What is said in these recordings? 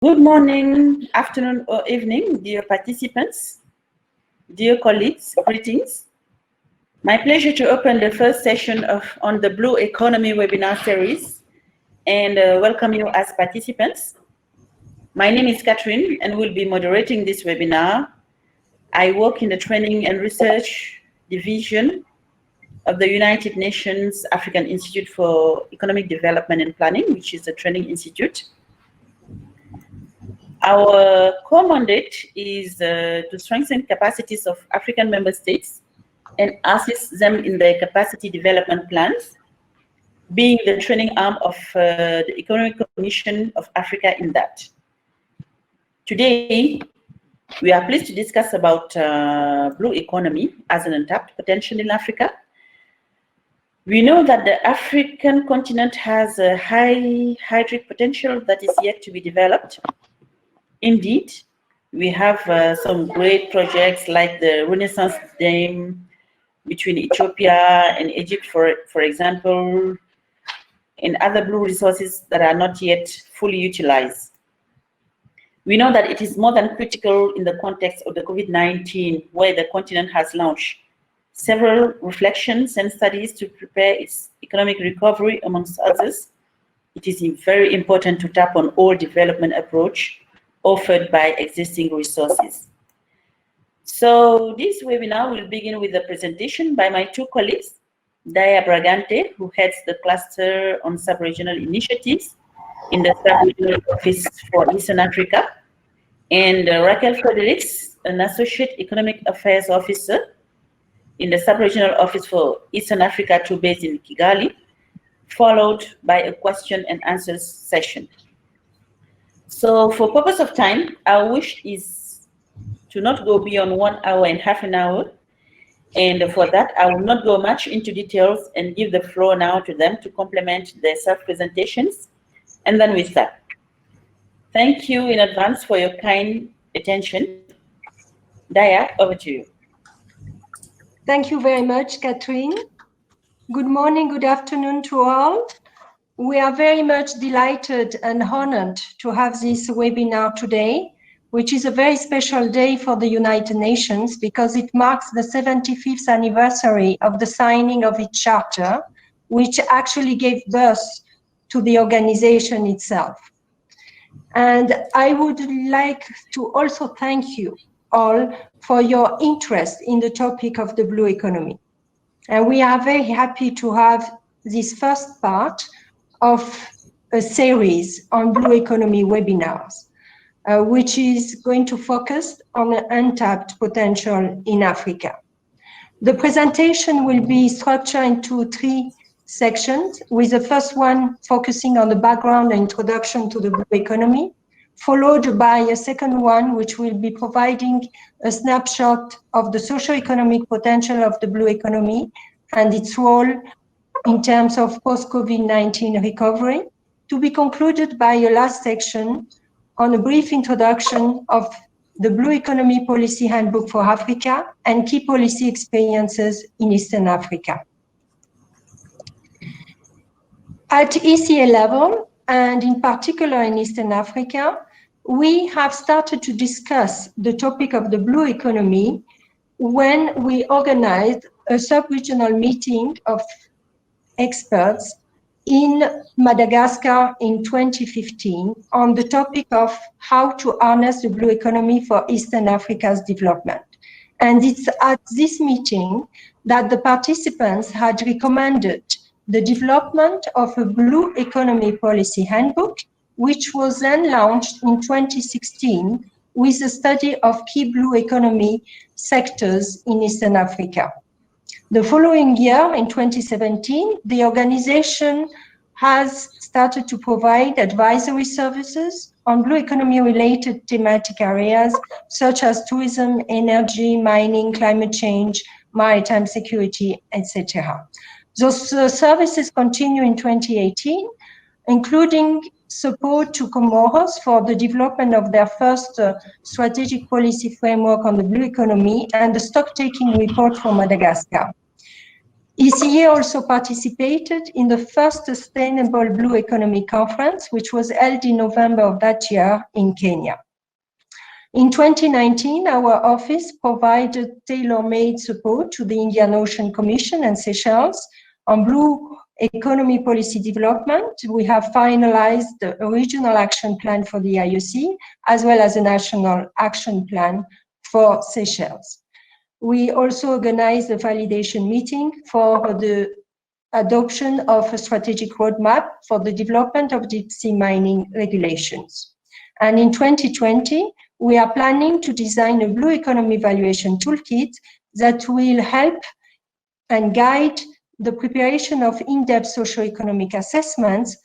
Good morning, afternoon, or evening, dear participants, dear colleagues, greetings. My pleasure to open the first session on the Blue Economy webinar series and welcome you as participants. My name is Catherine and will be moderating this webinar. I work in the Training and Research Division of the United Nations African Institute for Economic Development and Planning, which is a training institute. Our core mandate is to strengthen capacities of African member states and assist them in their capacity development plans, being the training arm of the Economic Commission of Africa in that. Today, we are pleased to discuss about blue economy as an untapped potential in Africa. We know that the African continent has a high hydric potential that is yet to be developed. Indeed, we have some great projects like the Renaissance Dam between Ethiopia and Egypt, for example, and other blue resources that are not yet fully utilized. We know that it is more than critical in the context of the COVID-19, where the continent has launched several reflections and studies to prepare its economic recovery, amongst others. It is very important to tap on all development approach offered by existing resources. So this webinar will begin with a presentation by my two colleagues, Daya Bragante, who heads the cluster on sub-regional initiatives in the sub-regional office for Eastern Africa, and Raquel Fredericks, an associate economic affairs officer in the sub-regional office for Eastern Africa, too, based in Kigali, followed by a question and answers session. So for purpose of time, our wish is to not go beyond 1 hour and half an hour. And for that, I will not go much into details and give the floor now to them to complement their self-presentations. And then we start. Thank you in advance for your kind attention. Daya, over to you. Thank you very much, Catherine. Good morning, good afternoon to all. We are very much delighted and honored to have this webinar today, which is a very special day for the United Nations because it marks the 75th anniversary of the signing of its charter, which actually gave birth to the organization itself. And I would like to also thank you all for your interest in the topic of the blue economy. And we are very happy to have this first part of a series on blue economy webinars, which is going to focus on an untapped potential in Africa. The presentation will be structured into 3 sections, with the first one focusing on the background and introduction to the blue economy, followed by a second one, which will be providing a snapshot of the socio-economic potential of the blue economy and its role in terms of post-COVID-19 recovery, to be concluded by a last section on a brief introduction of the Blue Economy Policy Handbook for Africa and key policy experiences in Eastern Africa. At ECA level, and in particular in Eastern Africa, we have started to discuss the topic of the blue economy when we organized a sub-regional meeting of experts in Madagascar in 2015 on the topic of how to harness the blue economy for Eastern Africa's development. And it's at this meeting that the participants had recommended the development of a Blue Economy Policy Handbook, which was then launched in 2016 with a study of key blue economy sectors in Eastern Africa. The following year, in 2017, the organization has started to provide advisory services on blue economy-related thematic areas such as tourism, energy, mining, climate change, maritime security, etc. Those services continue in 2018, including support to Comoros for the development of their first strategic policy framework on the blue economy and the stock-taking report for Madagascar. ECA also participated in the first Sustainable Blue Economy Conference, which was held in November of that year in Kenya. In 2019, our office provided tailor-made support to the Indian Ocean Commission and Seychelles on Blue Economy Policy Development. We have finalized the regional action plan for the IOC, as well as a national action plan for Seychelles. We also organized a validation meeting for the adoption of a strategic roadmap for the development of deep sea mining regulations. And in 2020, we are planning to design a blue economy valuation toolkit that will help and guide the preparation of in-depth socioeconomic assessments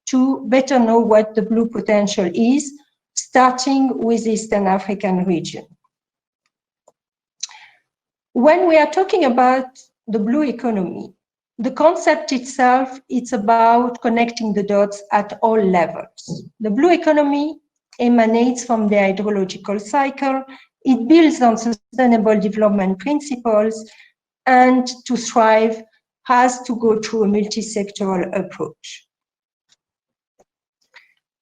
to better know what the blue potential is, starting with the Eastern African region. When we are talking about the blue economy, the concept itself, it's about connecting the dots at all levels. The blue economy emanates from the hydrological cycle. It builds on sustainable development principles, and to thrive has to go through a multisectoral approach.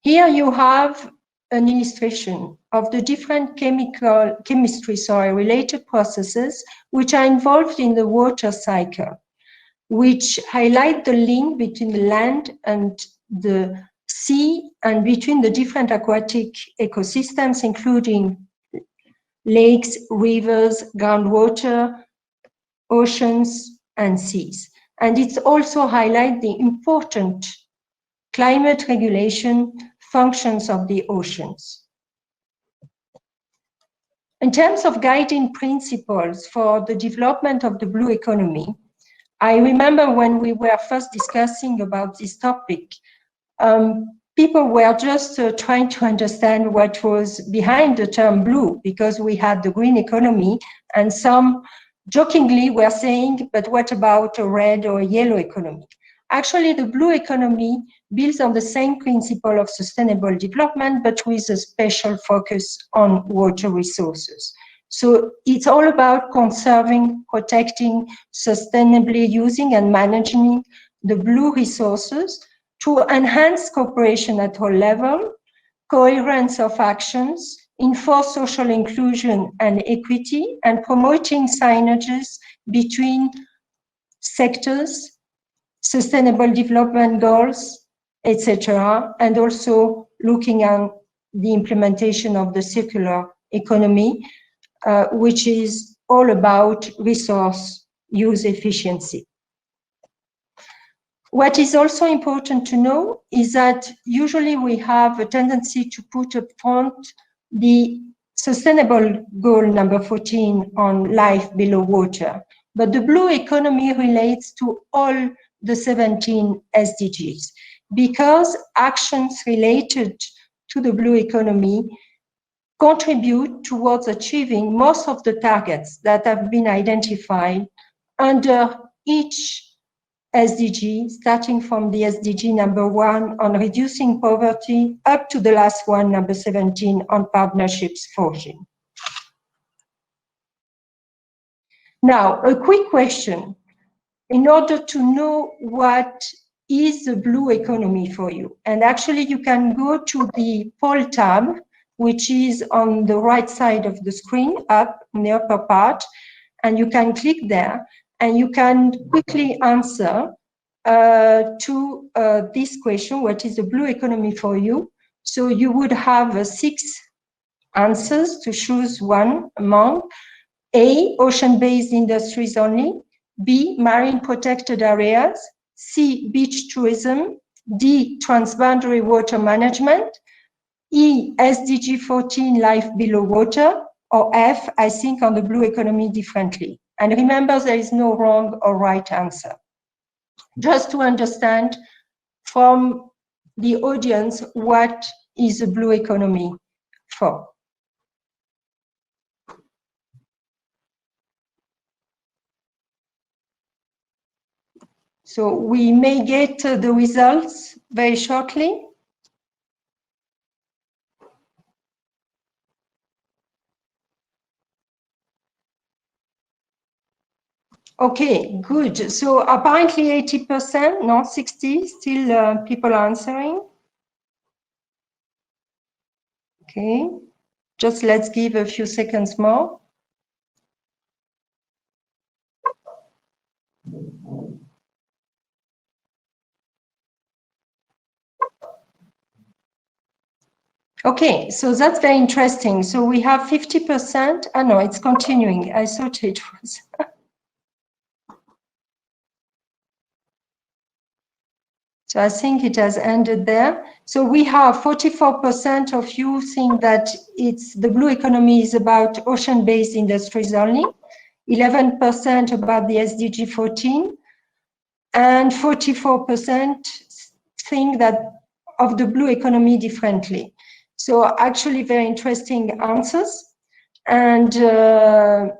Here you have an illustration of the different chemistry-related processes which are involved in the water cycle, which highlight the link between the land and the sea and between the different aquatic ecosystems, including lakes, rivers, groundwater, oceans, and seas. And it also highlights the important climate regulation functions of the oceans. In terms of guiding principles for the development of the blue economy, I remember when we were first discussing about this topic, people were just trying to understand what was behind the term blue, because we had the green economy, and some jokingly were saying, but what about a red or a yellow economy? Actually, the blue economy builds on the same principle of sustainable development, but with a special focus on water resources. So it's all about conserving, protecting, sustainably using and managing the blue resources to enhance cooperation at all levels, coherence of actions, enforce social inclusion and equity, and promoting synergies between sectors, sustainable development goals, etc., and also looking at the implementation of the circular economy, which is all about resource use efficiency. What is also important to know is that usually we have a tendency to put up front the sustainable goal number 14 on life below water, but the blue economy relates to all the 17 SDGs, because actions related to the blue economy contribute towards achieving most of the targets that have been identified under each SDG, starting from the SDG number 1 on reducing poverty up to the last one, number 17, on partnerships forging. Now, a quick question. In order to know what is the blue economy for you, and actually you can go to the poll tab, which is on the right side of the screen, up in the upper part, and you can click there, and you can quickly answer to this question, what is the blue economy for you? So you would have 6 answers to choose one among. A, ocean-based industries only. B, marine protected areas. C, beach tourism. D, transboundary water management. E, SDG 14, life below water. Or F, I think on the blue economy differently. And remember, there is no wrong or right answer. Just to understand from the audience what is the blue economy for. So we may get the results very shortly. Okay, good. So apparently 80%, not 60, still people answering. Okay, just let's give a few seconds more. Okay, so that's very interesting. So we have 50%. Oh no, it's continuing. I thought it was. So I think it has ended there. So we have 44% of you think that the blue economy is about ocean-based industries only, 11% about the SDG 14, and 44% think that of the blue economy differently. So actually very interesting answers. And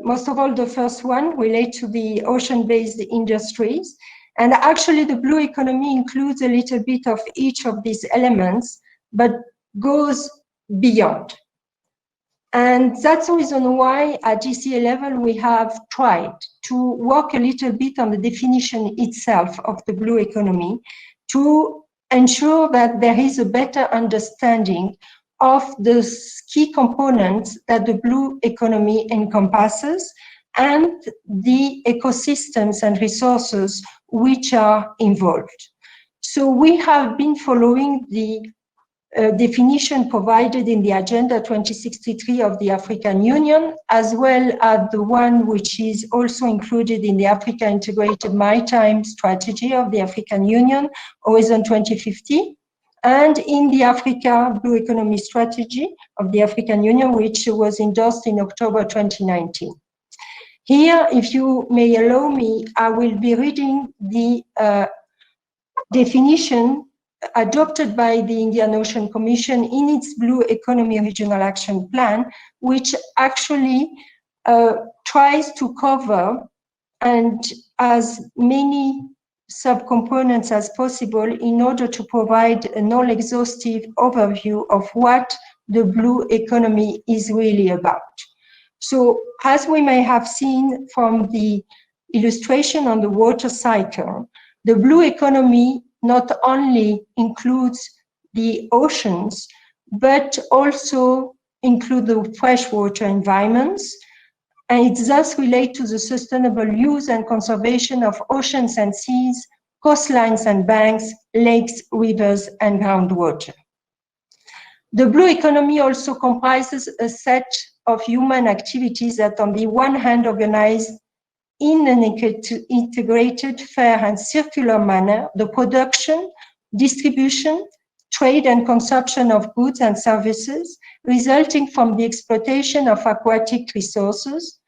most of all, the first one relate to the ocean-based industries. And actually, the blue economy includes a little bit of each of these elements, but goes beyond. And that's the reason why at GCA level, we have tried to work a little bit on the definition itself of the blue economy to ensure that there is a better understanding of the key components that the blue economy encompasses and the ecosystems and resources which are involved. So we have been following the definition provided in the Agenda 2063 of the African Union, as well as the one which is also included in the Africa Integrated Maritime Strategy of the African Union, Horizon 2050, and in the Africa Blue Economy Strategy of the African Union, which was endorsed in October 2019. Here, if you may allow me, I will be reading the definition adopted by the Indian Ocean Commission in its Blue Economy Regional Action Plan, which actually tries to cover and as many subcomponents as possible in order to provide a non-exhaustive overview of what the blue economy is really about. So as we may have seen from the illustration on the water cycle, the blue economy not only includes the oceans, but also include the freshwater environments, and it thus relates to the sustainable use and conservation of oceans and seas, coastlines and banks, lakes, rivers, and groundwater. The blue economy also comprises a set of human activities that on the one hand organize in an integrated, fair and circular manner, the production, distribution, trade and consumption of goods and services resulting from the exploitation of aquatic resources,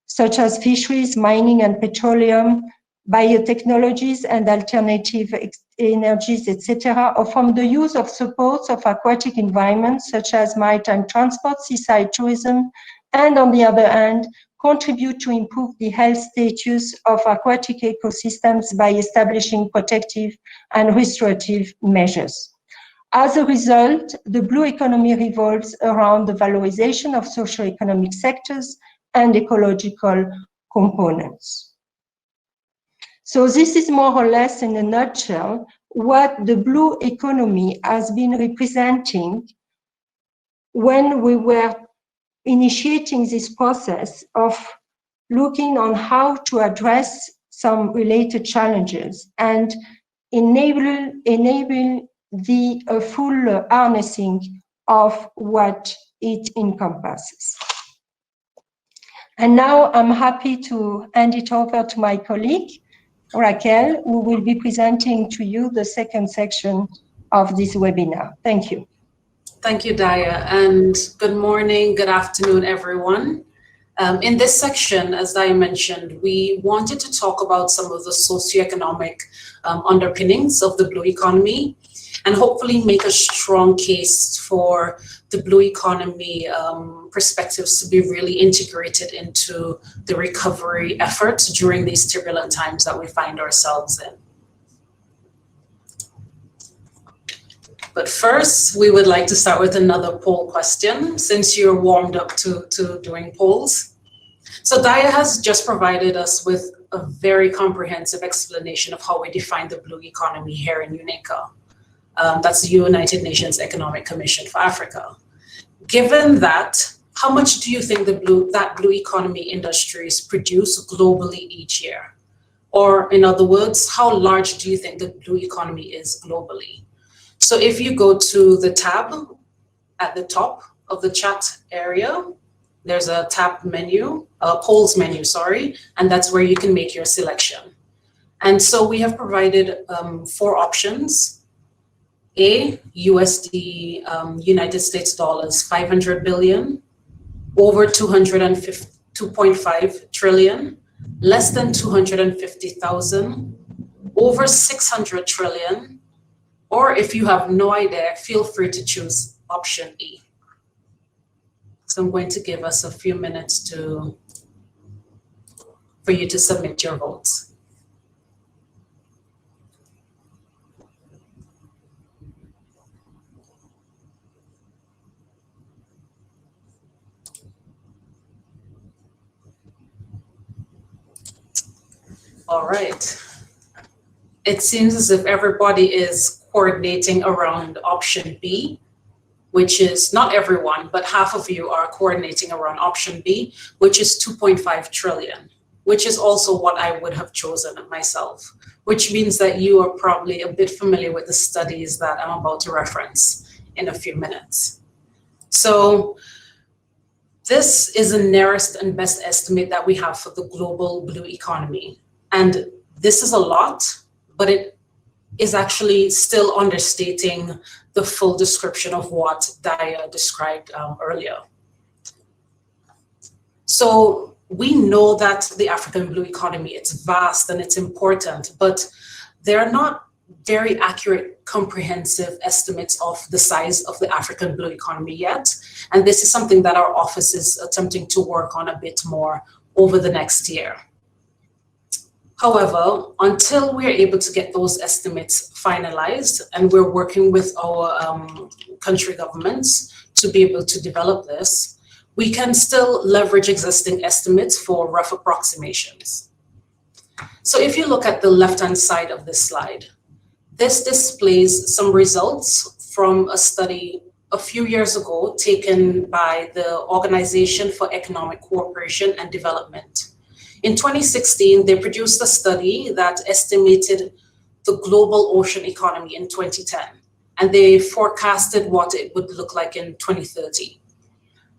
such as fisheries, mining and petroleum, biotechnologies and alternative energies, etc., or from the use of supports of aquatic environments, such as maritime transport, seaside tourism, and on the other hand, contribute to improve the health status of aquatic ecosystems by establishing protective and restorative measures. As a result, the blue economy revolves around the valorization of socio-economic sectors and ecological components. So this is more or less in a nutshell what the blue economy has been representing when we were initiating this process of looking on how to address some related challenges and enable the full harnessing of what it encompasses. And now I'm happy to hand it over to my colleague, Raquel, who will be presenting to you the second section of this webinar. Thank you. Thank you, Daya, and good morning, good afternoon, everyone. In this section, as I mentioned, we wanted to talk about some of the socioeconomic underpinnings of the blue economy and hopefully make a strong case for the blue economy perspectives to be really integrated into the recovery efforts during these turbulent times that we find ourselves in. But first, we would like to start with another poll question, since you're warmed up to doing polls. So Daya has just provided us with a very comprehensive explanation of how we define the blue economy here in UNECA. That's the United Nations Economic Commission for Africa. Given that, how much do you think that blue economy industries produce globally each year? Or in other words, how large do you think the blue economy is globally? So if you go to the tab at the top of the chat area, there's a tab menu, a polls menu, sorry, and that's where you can make your selection. And so we have provided 4 options. A, USD, United States dollars, 500 billion, over 2.5 trillion, less than 250,000, over 600 trillion, or if you have no idea, feel free to choose option E. So I'm going to give us a few minutes for you to submit your votes. All right. It seems as if everybody is coordinating around option B, which is not everyone, but half of you are coordinating around option B, which is 2.5 trillion, which is also what I would have chosen myself, which means that you are probably a bit familiar with the studies that I'm about to reference in a few minutes. So this is the nearest and best estimate that we have for the global blue economy. And this is a lot, but it is actually still understating the full description of what Daya described earlier. So we know that the African blue economy, it's vast and it's important, but there are not very accurate, comprehensive estimates of the size of the African blue economy yet. And this is something that our office is attempting to work on a bit more over the next year. However, until we're able to get those estimates finalized, and we're working with our country governments to be able to develop this, we can still leverage existing estimates for rough approximations. So if you look at the left-hand side of this slide, this displays some results from a study a few years ago taken by the Organization for Economic Cooperation and Development. In 2016, they produced a study that estimated the global ocean economy in 2010, and they forecasted what it would look like in 2030.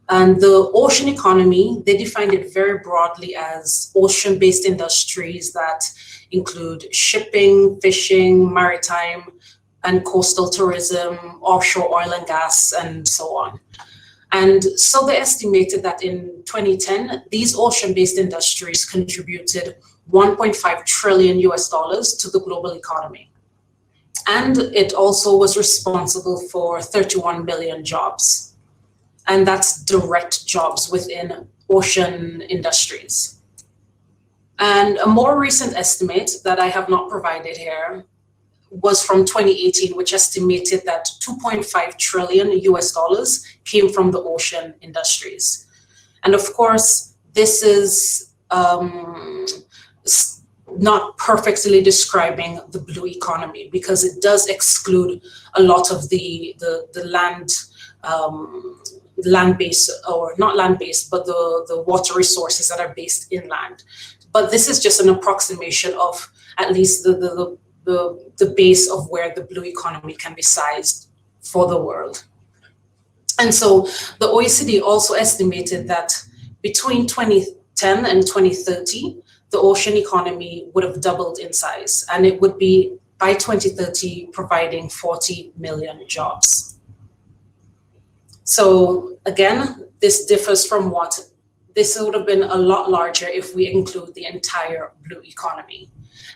And the ocean economy, they defined it very broadly as ocean-based industries that include shipping, fishing, maritime, and coastal tourism, offshore oil and gas, and so on. And so they estimated that in 2010, these ocean-based industries contributed 1.5 trillion US dollars to the global economy. And it also was responsible for 31 million jobs. And that's direct jobs within ocean industries. And a more recent estimate that I have not provided here was from 2018, which estimated that 2.5 trillion US dollars came from the ocean industries. And of course, this is not perfectly describing the blue economy because it does exclude a lot of the land-based, or not land-based, but the water resources that are based inland. But this is just an approximation of at least the base of where the blue economy can be sized for the world. And so the OECD also estimated that between 2010 and 2030, the ocean economy would have doubled in size, and it would be by 2030 providing 40 million jobs. So again, this differs from what this would have been a lot larger if we include the entire blue economy.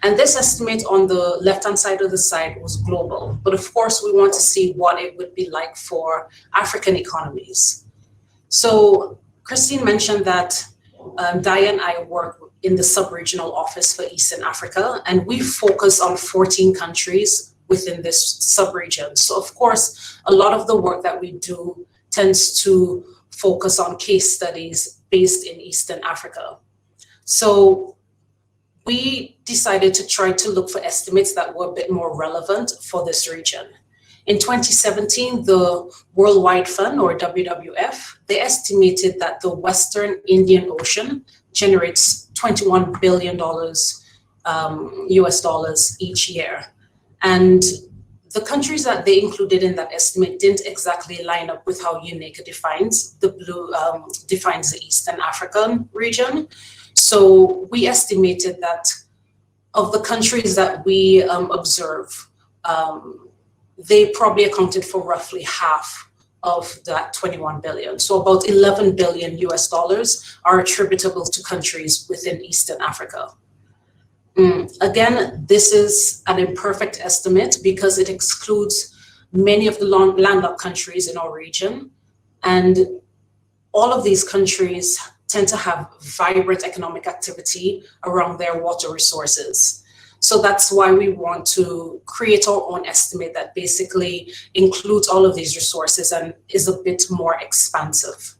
And this estimate on the left-hand side of the slide was global, but of course we want to see what it would be like for African economies. So Christine mentioned that Daya and I work in the sub-regional office for Eastern Africa, and we focus on 14 countries within this sub-region. So of course, a lot of the work that we do tends to focus on case studies based in Eastern Africa. So we decided to try to look for estimates that were a bit more relevant for this region. In 2017, the Worldwide Fund, or WWF, they estimated that the Western Indian Ocean generates $21 billion US dollars each year. And the countries that they included in that estimate didn't exactly line up with how UNECA defines the Eastern African region. So we estimated that of the countries that we observe, they probably accounted for roughly half of that 21 billion. So about 11 billion US dollars are attributable to countries within Eastern Africa. Again, this is an imperfect estimate because it excludes many of the landlocked countries in our region. And all of these countries tend to have vibrant economic activity around their water resources. So that's why we want to create our own estimate that basically includes all of these resources and is a bit more expansive.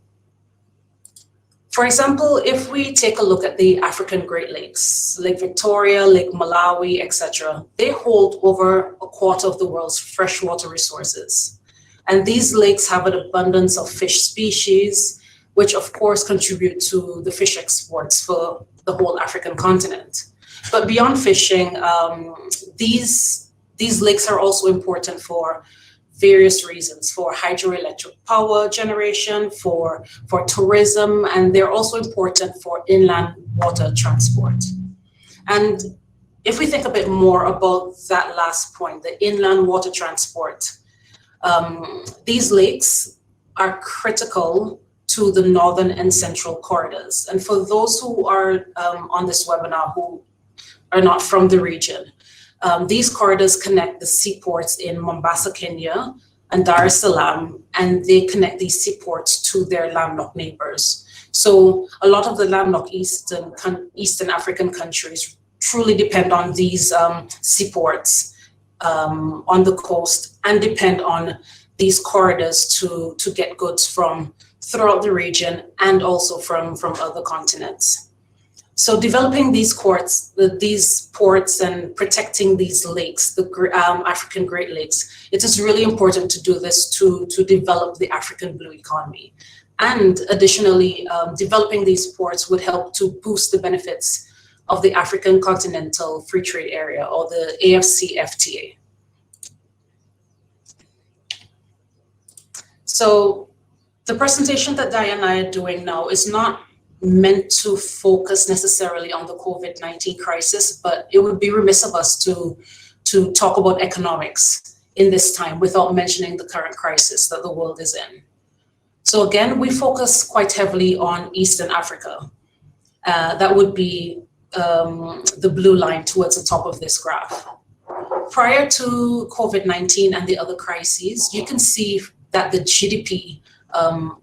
For example, if we take a look at the African Great Lakes, Lake Victoria, Lake Malawi, etc., they hold over a quarter of the world's freshwater resources. And these lakes have an abundance of fish species, which of course contribute to the fish exports for the whole African continent. But beyond fishing, these lakes are also important for various reasons, for hydroelectric power generation, for tourism, and they're also important for inland water transport. And if we think a bit more about that last point, the inland water transport, these lakes are critical to the northern and central corridors. And for those who are on this webinar who are not from the region, these corridors connect the seaports in Mombasa, Kenya, and Dar es Salaam, and they connect these seaports to their landlocked neighbors. So a lot of the landlocked Eastern African countries truly depend on these seaports on the coast and depend on these corridors to get goods from throughout the region and also from other continents. So developing these ports and protecting these lakes, the African Great Lakes, it is really important to do this to develop the African blue economy. And additionally, developing these ports would help to boost the benefits of the African Continental Free Trade Area, or the AFCFTA. So the presentation that Diane and I are doing now is not meant to focus necessarily on the COVID-19 crisis, but it would be remiss of us to talk about economics in this time without mentioning the current crisis that the world is in. So again, we focus quite heavily on Eastern Africa. That would be the blue line towards the top of this graph. Prior to COVID-19 and the other crises, you can see that the GDP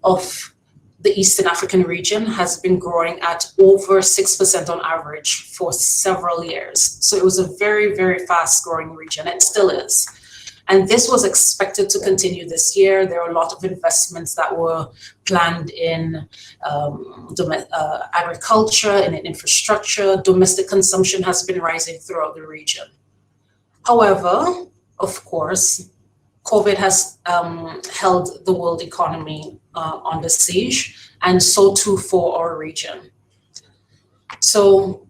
of the Eastern African region has been growing at over 6% on average for several years. So it was a very, very fast growing region. It still is. And this was expected to continue this year. There are a lot of investments that were planned in agriculture and in infrastructure. Domestic consumption has been rising throughout the region. However, of course, COVID has held the world economy under siege, and so too for our region. So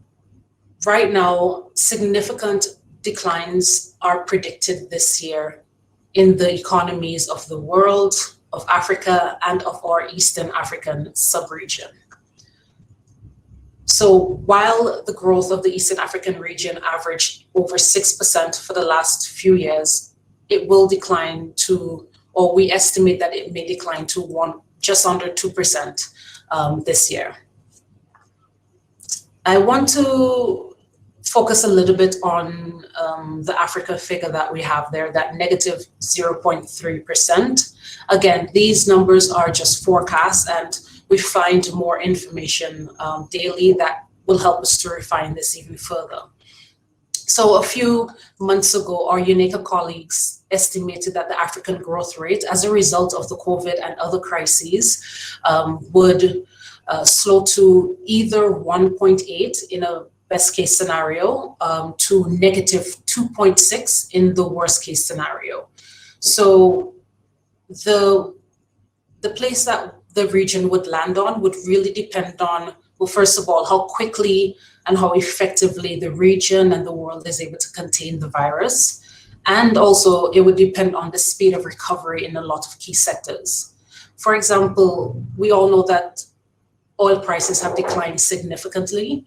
right now, significant declines are predicted this year in the economies of the world, of Africa, and of our Eastern African sub-region. So while the growth of the Eastern African region averaged over 6% for the last few years, it will decline to, or we estimate that it may decline to just under 2% this year. I want to focus a little bit on the Africa figure that we have there, that negative 0.3%. Again, these numbers are just forecasts, and we find more information daily that will help us to refine this even further. So a few months ago, our UNECA colleagues estimated that the African growth rate, as a result of the COVID and other crises, would slow to either 1.8 in a best case scenario to negative 2.6 in the worst case scenario. So the place that the region would land on would really depend on, well, first of all, how quickly and how effectively the region and the world is able to contain the virus. And also it would depend on the speed of recovery in a lot of key sectors. For example, we all know that oil prices have declined significantly,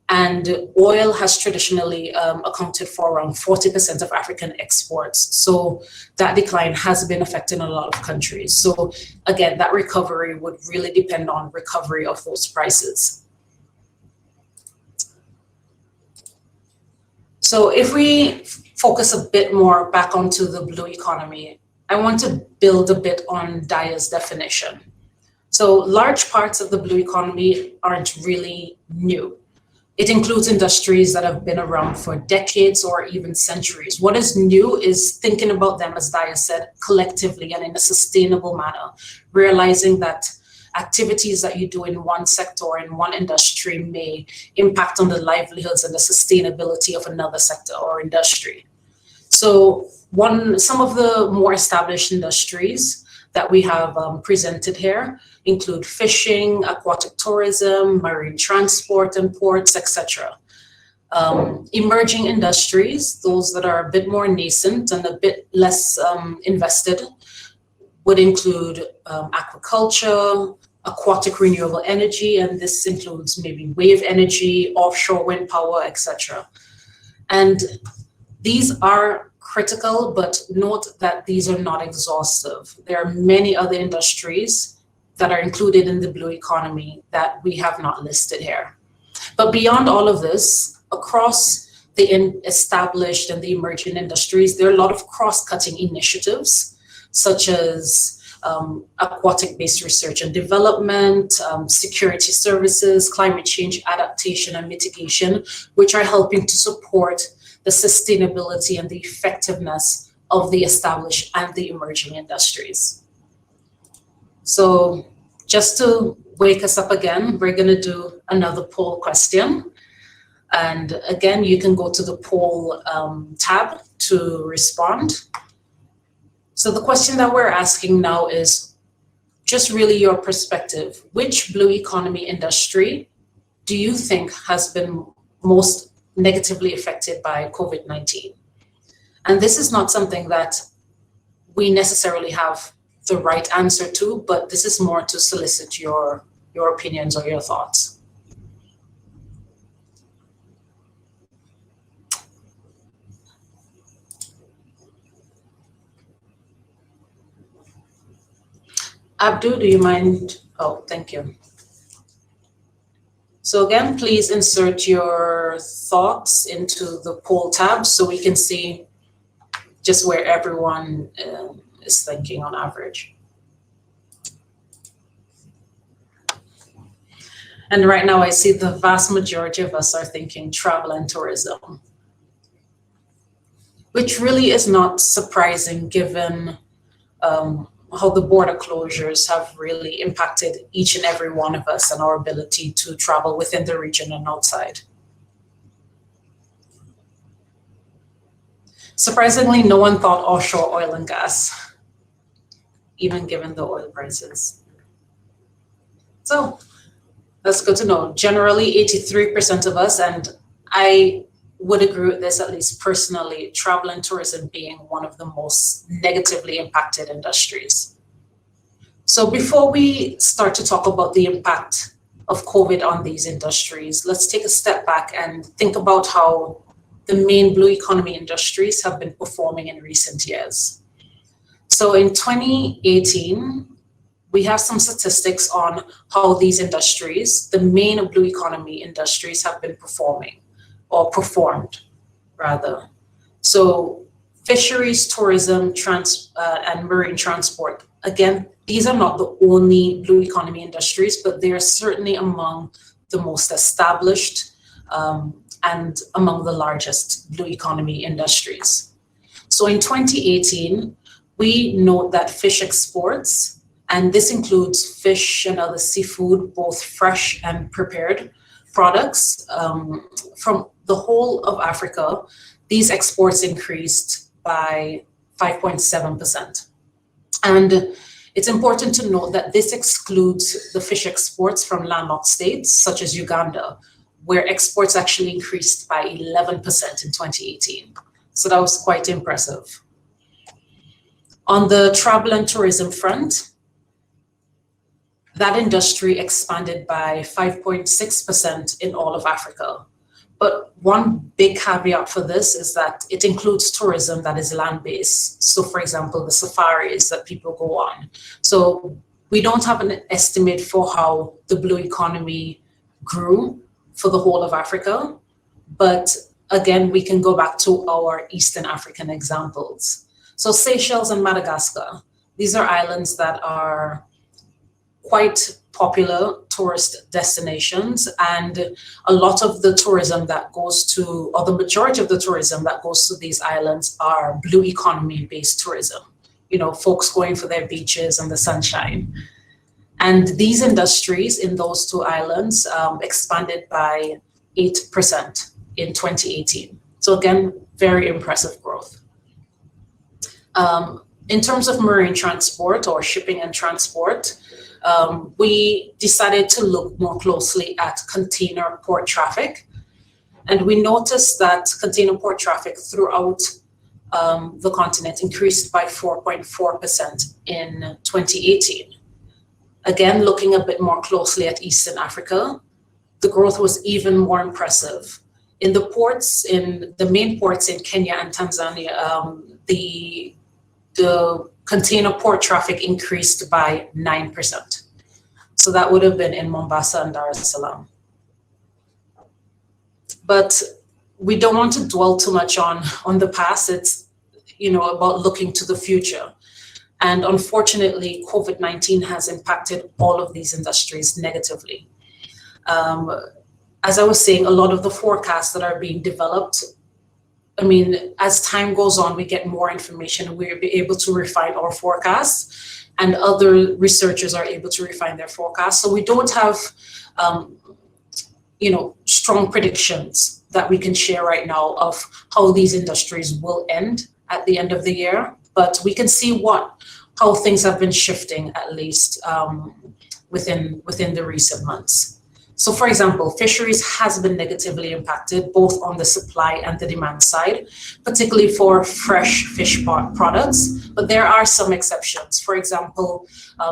and oil has traditionally accounted for around 40% of African exports. So that decline has been affecting a lot of countries. So again, that recovery would really depend on recovery of those prices. So if we focus a bit more back onto the blue economy, I want to build a bit on Daya's definition. So large parts of the blue economy aren't really new. It includes industries that have been around for decades or even centuries. What is new is thinking about them, as Daya said, collectively and in a sustainable manner, realizing that activities that you do in one sector or in one industry may impact on the livelihoods and the sustainability of another sector or industry. So some of the more established industries that we have presented here include fishing, aquatic tourism, marine transport and ports, etc. Emerging industries, those that are a bit more nascent and a bit less invested, would include aquaculture, aquatic renewable energy, and this includes maybe wave energy, offshore wind power, etc. And these are critical, but note that these are not exhaustive. There are many other industries that are included in the blue economy that we have not listed here. But beyond all of this, across the established and the emerging industries, there are a lot of cross-cutting initiatives, such as aquatic-based research and development, security services, climate change adaptation and mitigation, which are helping to support the sustainability and the effectiveness of the established and the emerging industries. So just to wake us up again, we're going to do another poll question. And again, you can go to the poll tab to respond. So the question that we're asking now is just really your perspective. Which blue economy industry do you think has been most negatively affected by COVID-19? And this is not something that we necessarily have the right answer to, but this is more to solicit your opinions or your thoughts. Abdu, do you mind? Oh, thank you. So again, please insert your thoughts into the poll tab so we can see just where everyone is thinking on average. And right now I see the vast majority of us are thinking travel and tourism, which really is not surprising given how the border closures have really impacted each and every one of us and our ability to travel within the region and outside. Surprisingly, no one thought offshore oil and gas, even given the oil prices. So that's good to know. Generally, 83% of us, and I would agree with this, at least personally, travel and tourism being one of the most negatively impacted industries. So before we start to talk about the impact of COVID on these industries, let's take a step back and think about how the main blue economy industries have been performing in recent years. So in 2018, we have some statistics on how these industries, the main blue economy industries, have been performing, or performed, rather. So fisheries, tourism, and marine transport. Again, these are not the only blue economy industries, but they are certainly among the most established and among the largest blue economy industries. So in 2018, we note that fish exports And this includes fish and other seafood, both fresh and prepared products. From the whole of Africa, these exports increased by 5.7%. And it's important to note that this excludes the fish exports from landlocked states such as Uganda, where exports actually increased by 11% in 2018. So that was quite impressive. On the travel and tourism front, that industry expanded by 5.6% in all of Africa. But one big caveat for this is that it includes tourism that is land-based. So for example, the safaris that people go on. So we don't have an estimate for how the blue economy grew for the whole of Africa. But again, we can go back to our Eastern African examples. So Seychelles and Madagascar, these are islands that are quite popular tourist destinations, and a lot of the tourism that goes to, or the majority of the tourism that goes to these islands are blue economy based tourism, you know, folks going for their beaches and the sunshine. And these industries in those two islands expanded by 8% in 2018. So again, very impressive growth. In terms of marine transport or shipping and transport, we decided to look more closely at container port traffic. And we noticed that container port traffic throughout the continent increased by 4.4% in 2018. Again, looking a bit more closely at Eastern Africa, the growth was even more impressive. In the ports, in the main ports in Kenya and Tanzania, the container port traffic increased by 9%. So that would have been in Mombasa and Dar es Salaam. But we don't want to dwell too much on the past. It's, you know, about looking to the future. And unfortunately, COVID-19 has impacted all of these industries negatively. As I was saying, a lot of the forecasts that are being developed, I mean, as time goes on, we get more information and we'll be able to refine our forecasts, and other researchers are able to refine their forecasts. So we don't have, you know, strong predictions that we can share right now of how these industries will end at the end of the year, but we can see how things have been shifting, at least within the recent months. So for example, fisheries has been negatively impacted both on the supply and the demand side, particularly for fresh fish products, but there are some exceptions. For example,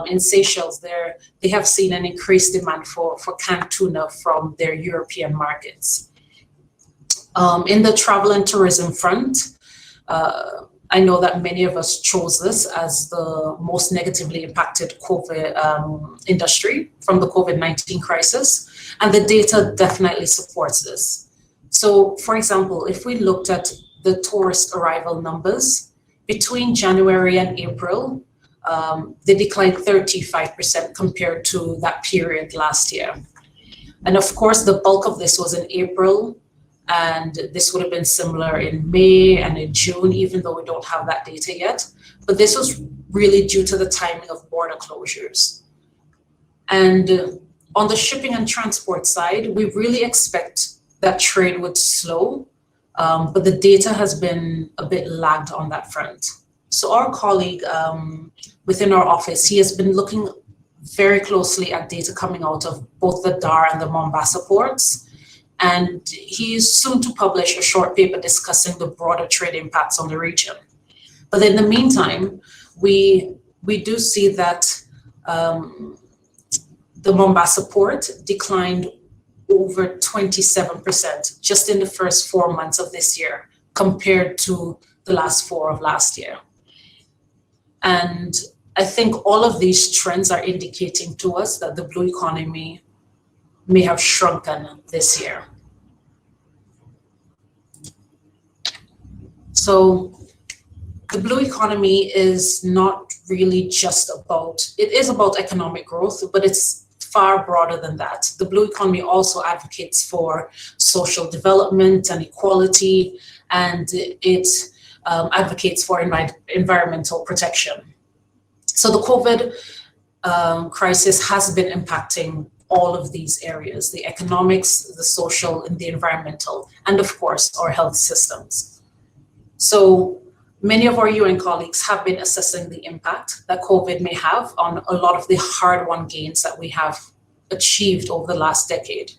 in Seychelles, they have seen an increased demand for canned tuna from their European markets. In the travel and tourism front, I know that many of us chose this as the most negatively impacted COVID industry from the COVID-19 crisis, and the data definitely supports this. So, for example, if we looked at the tourist arrival numbers, between January and April, they declined 35% compared to that period last year. And of course, the bulk of this was in April, and this would have been similar in May and in June, even though we don't have that data yet. But this was really due to the timing of border closures. And on the shipping and transport side, we really expect that trade would slow, but the data has been a bit lagged on that front. So our colleague within our office, he has been looking very closely at data coming out of both the Dar and the Mombasa ports. And he is soon to publish a short paper discussing the broader trade impacts on the region. But in the meantime, we do see that the Mombasa port declined over 27% just in the first 4 months of this year compared to the last 4 of last year. And I think all of these trends are indicating to us that the blue economy may have shrunken this year. So the blue economy is not really just about, it is about economic growth, but it's far broader than that. The blue economy also advocates for social development and equality, and it advocates for environmental protection. So the COVID crisis has been impacting all of these areas: the economics, the social, and the environmental, and of course, our health systems. So many of our UN colleagues have been assessing the impact that COVID may have on a lot of the hard-won gains that we have achieved over the last decade.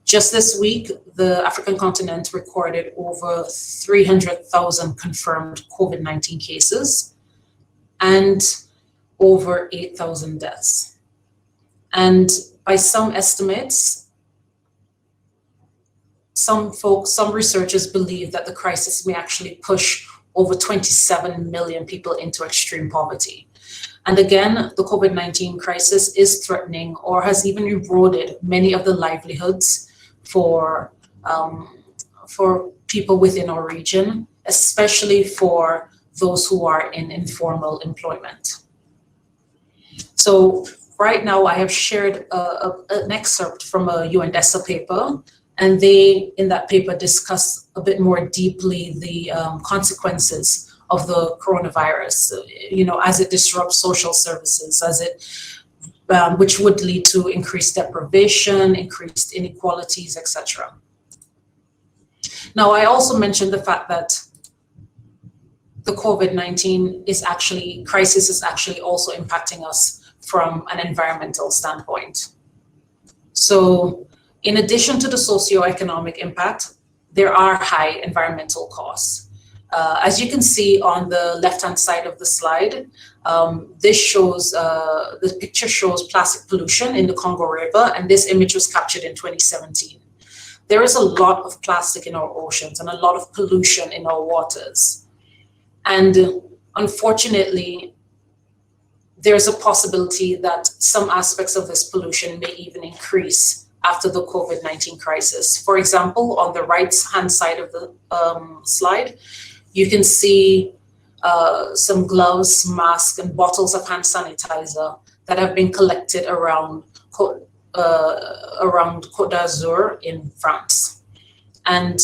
Just this week, the African continent recorded over 300,000 confirmed COVID-19 cases and over 8,000 deaths. And by some estimates, some researchers believe that the crisis may actually push over 27 million people into extreme poverty. And again, the COVID-19 crisis is threatening or has even eroded many of the livelihoods for people within our region, especially for those who are in informal employment. So right now I have shared an excerpt from a UNDESA paper, and they, in that paper, discuss a bit more deeply the consequences of the coronavirus, as it disrupts social services, which would lead to increased deprivation, increased inequalities, etc. Now, I also mentioned the fact that the COVID-19 crisis is actually also impacting us from an environmental standpoint. So in addition to the socioeconomic impact, there are high environmental costs. As you can see on the left-hand side of the slide, the picture shows plastic pollution in the Congo River, and this image was captured in 2017. There is a lot of plastic in our oceans and a lot of pollution in our waters. And unfortunately, there's a possibility that some aspects of this pollution may even increase after the COVID-19 crisis. For example, on the right-hand side of the slide, you can see some gloves, masks, and bottles of hand sanitizer that have been collected around Côte d'Azur in France. And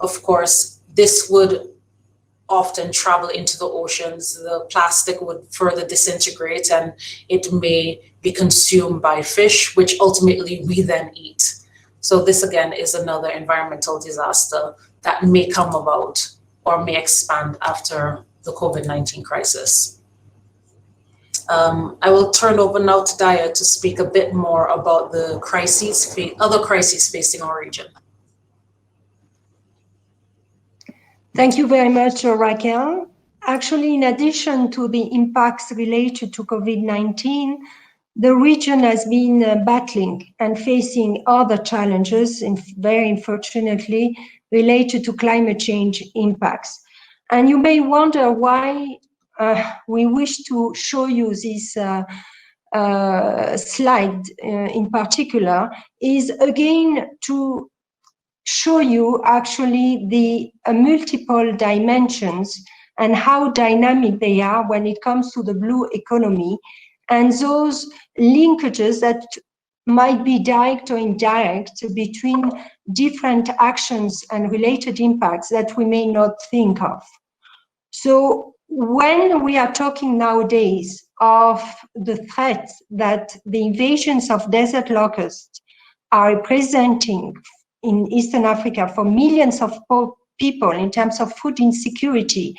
of course, this would often travel into the oceans. The plastic would further disintegrate and it may be consumed by fish, which ultimately we then eat. So this again is another environmental disaster that may come about or may expand after the COVID-19 crisis. I will turn over now to Daya to speak a bit more about the other crises facing our region. Thank you very much, Raquel. Actually, in addition to the impacts related to COVID-19, the region has been battling and facing other challenges, very unfortunately, related to climate change impacts. And you may wonder why we wish to show you this slide in particular, is again to show you actually the multiple dimensions and how dynamic they are when it comes to the blue economy, and those linkages that might be direct or indirect between different actions and related impacts that we may not think of. So when we are talking nowadays of the threat that the invasions of desert locusts are representing in Eastern Africa for millions of people in terms of food insecurity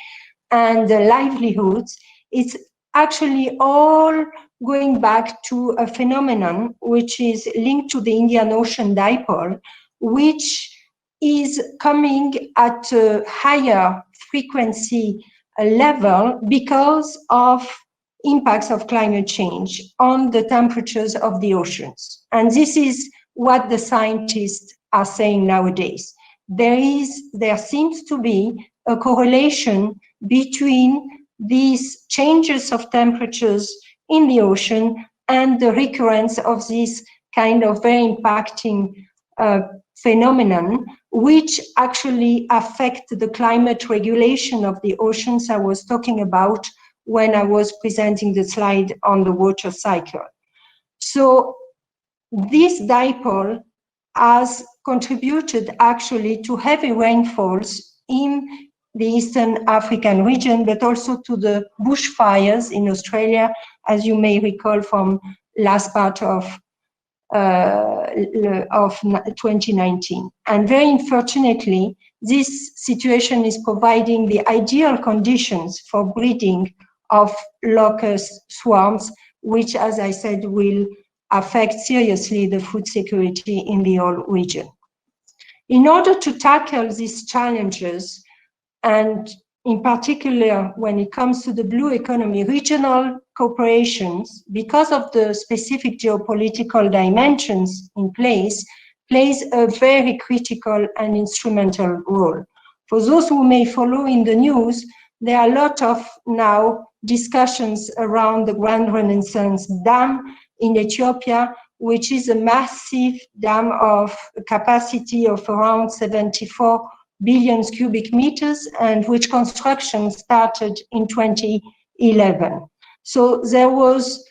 and livelihoods, it's actually all going back to a phenomenon which is linked to the Indian Ocean dipole, which is coming at a higher frequency level because of impacts of climate change on the temperatures of the oceans. And this is what the scientists are saying nowadays. There seems to be a correlation between these changes of temperatures in the ocean and the recurrence of this kind of very impacting phenomenon, which actually affect the climate regulation of the oceans I was talking about when I was presenting the slide on the water cycle. So this dipole has contributed actually to heavy rainfalls in the Eastern African region, but also to the bushfires in Australia as you may recall from last part of 2019. And very unfortunately, this situation is providing the ideal conditions for breeding of locust swarms, which, as I said, will affect seriously the food security in the whole region. In order to tackle these challenges, and in particular when it comes to the blue economy, regional cooperations, because of the specific geopolitical dimensions in place, plays a very critical and instrumental role. For those who may follow in the news, there are a lot of now discussions around the Grand Renaissance Dam in Ethiopia, which is a massive dam of a capacity of around 74 billion cubic meters, and which construction started in 2011. So there was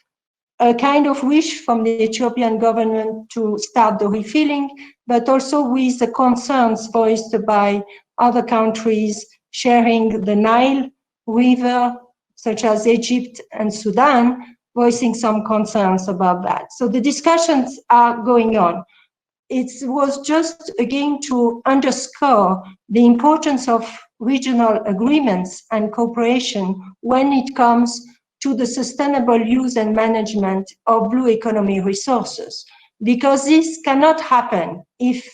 a kind of wish from the Ethiopian government to start the refilling, but also with the concerns voiced by other countries sharing the Nile River, such as Egypt and Sudan, voicing some concerns about that. So the discussions are going on. It was just again to underscore the importance of regional agreements and cooperation when it comes to the sustainable use and management of blue economy resources, because this cannot happen if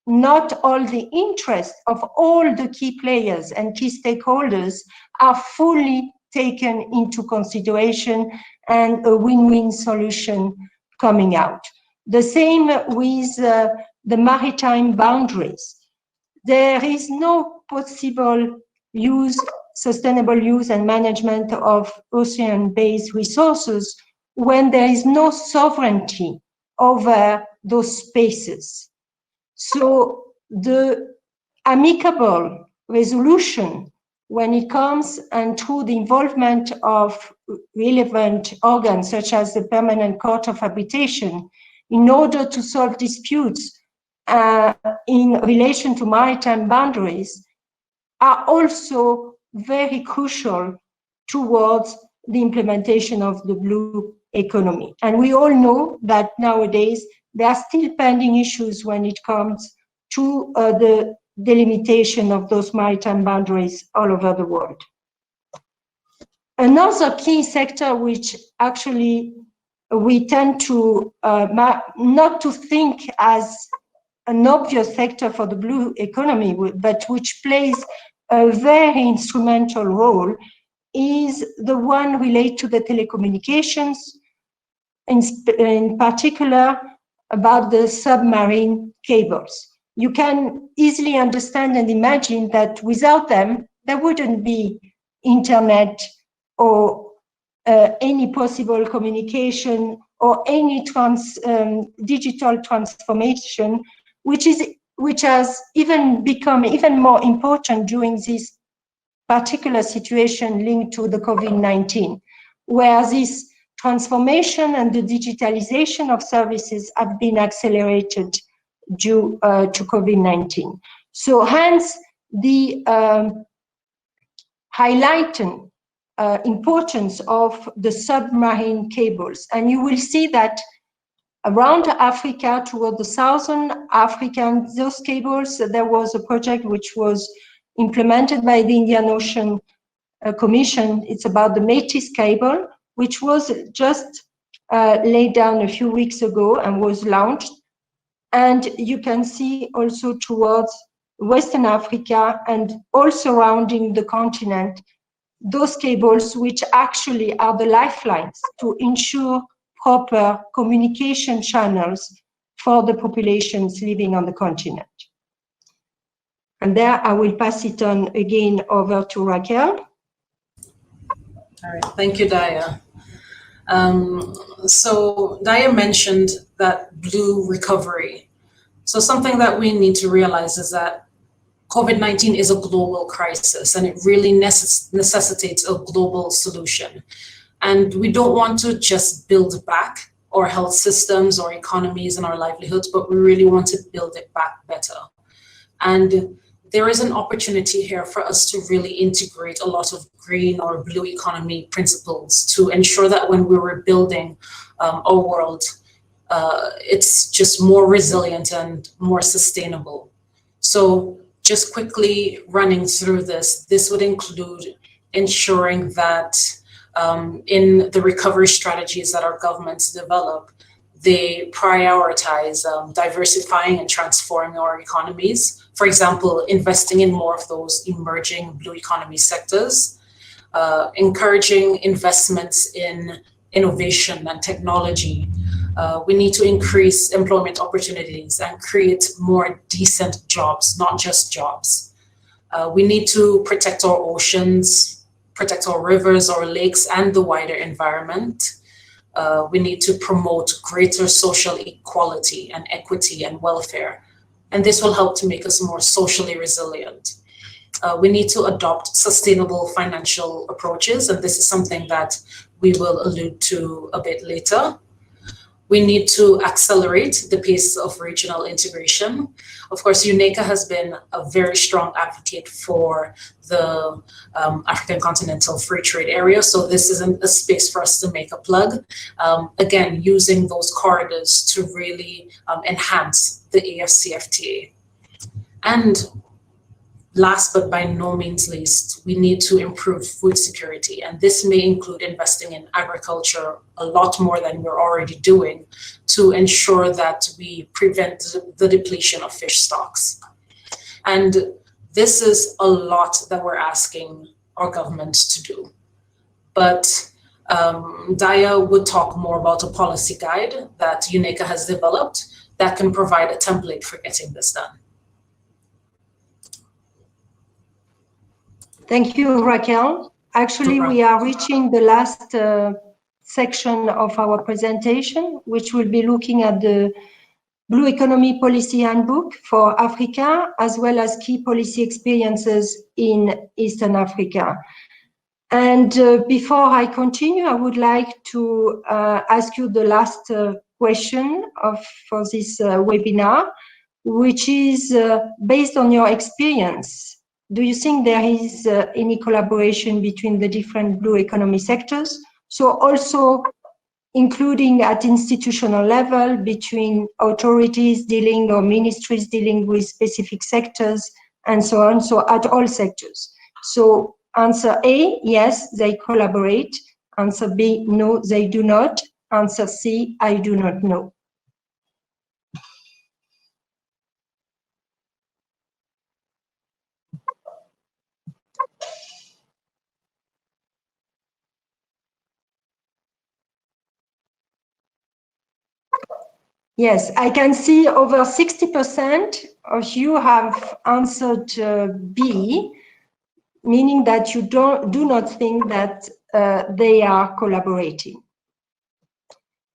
not all the interests of all the key players and key stakeholders are fully taken into consideration and a win-win solution coming out. The same with the maritime boundaries. There is no possible use, sustainable use and management of ocean-based resources when there is no sovereignty over those spaces. So the amicable resolution, when it comes and through the involvement of relevant organs such as the Permanent Court of Arbitration, in order to solve disputes in relation to maritime boundaries, are also very crucial towards the implementation of the blue economy. And we all know that nowadays there are still pending issues when it comes to the delimitation of those maritime boundaries all over the world. Another key sector which actually we tend to not to think as an obvious sector for the blue economy, but which plays a very instrumental role, is the one related to the telecommunications, in particular about the submarine cables. You can easily understand and imagine that without them, there wouldn't be internet or any possible communication or any digital transformation, which has even become even more important during this particular situation linked to the COVID-19, where this transformation and the digitalization of services have been accelerated due to COVID-19. So hence the highlighting importance of the submarine cables. And you will see that around Africa, toward the southern African, those cables, there was a project which was implemented by the Indian Ocean Commission. It's about the Métis cable, which was just laid down a few weeks ago and was launched. And you can see also towards Western Africa and all surrounding the continent, those cables which actually are the lifelines to ensure proper communication channels for the populations living on the continent. And there I will pass it on again over to Raquel. All right, thank you, Daya. So Daya mentioned that blue recovery. So something that we need to realize is that COVID-19 is a global crisis and it really necessitates a global solution. And we don't want to just build back our health systems or economies and our livelihoods, but we really want to build it back better. And there is an opportunity here for us to really integrate a lot of green or blue economy principles to ensure that when we were building our world, it's just more resilient and more sustainable. So just quickly running through this would include ensuring that in the recovery strategies that our governments develop, they prioritize diversifying and transforming our economies. For example, investing in more of those emerging blue economy sectors, encouraging investments in innovation and technology. We need to increase employment opportunities and create more decent jobs, not just jobs. We need to protect our oceans, protect our rivers, our lakes, and the wider environment. We need to promote greater social equality and equity and welfare. And this will help to make us more socially resilient. We need to adopt sustainable financial approaches, and this is something that we will allude to a bit later. We need to accelerate the pace of regional integration. Of course, UNECA has been a very strong advocate for the African Continental Free Trade Area, so this isn't a space for us to make a plug. Again, using those corridors to really enhance the AFCFTA. And last but by no means least, we need to improve food security. And this may include investing in agriculture a lot more than we're already doing to ensure that we prevent the depletion of fish stocks. And this is a lot that we're asking our governments to do. But Daya would talk more about a policy guide that UNECA has developed that can provide a template for getting this done. Thank you, Raquel. Actually, we are reaching the last section of our presentation, which will be looking at the Blue Economy Policy Handbook for Africa, as well as key policy experiences in Eastern Africa. And before I continue, I would like to ask you the last question for this webinar, which is based on your experience. Do you think there is any collaboration between the different blue economy sectors? So also including at institutional level between authorities dealing or ministries dealing with specific sectors and so on, so at all sectors. So answer A, yes, they collaborate. Answer B, no, they do not. Answer C, I do not know. Yes, I can see over 60% of you have answered B, meaning that you do not think that they are collaborating.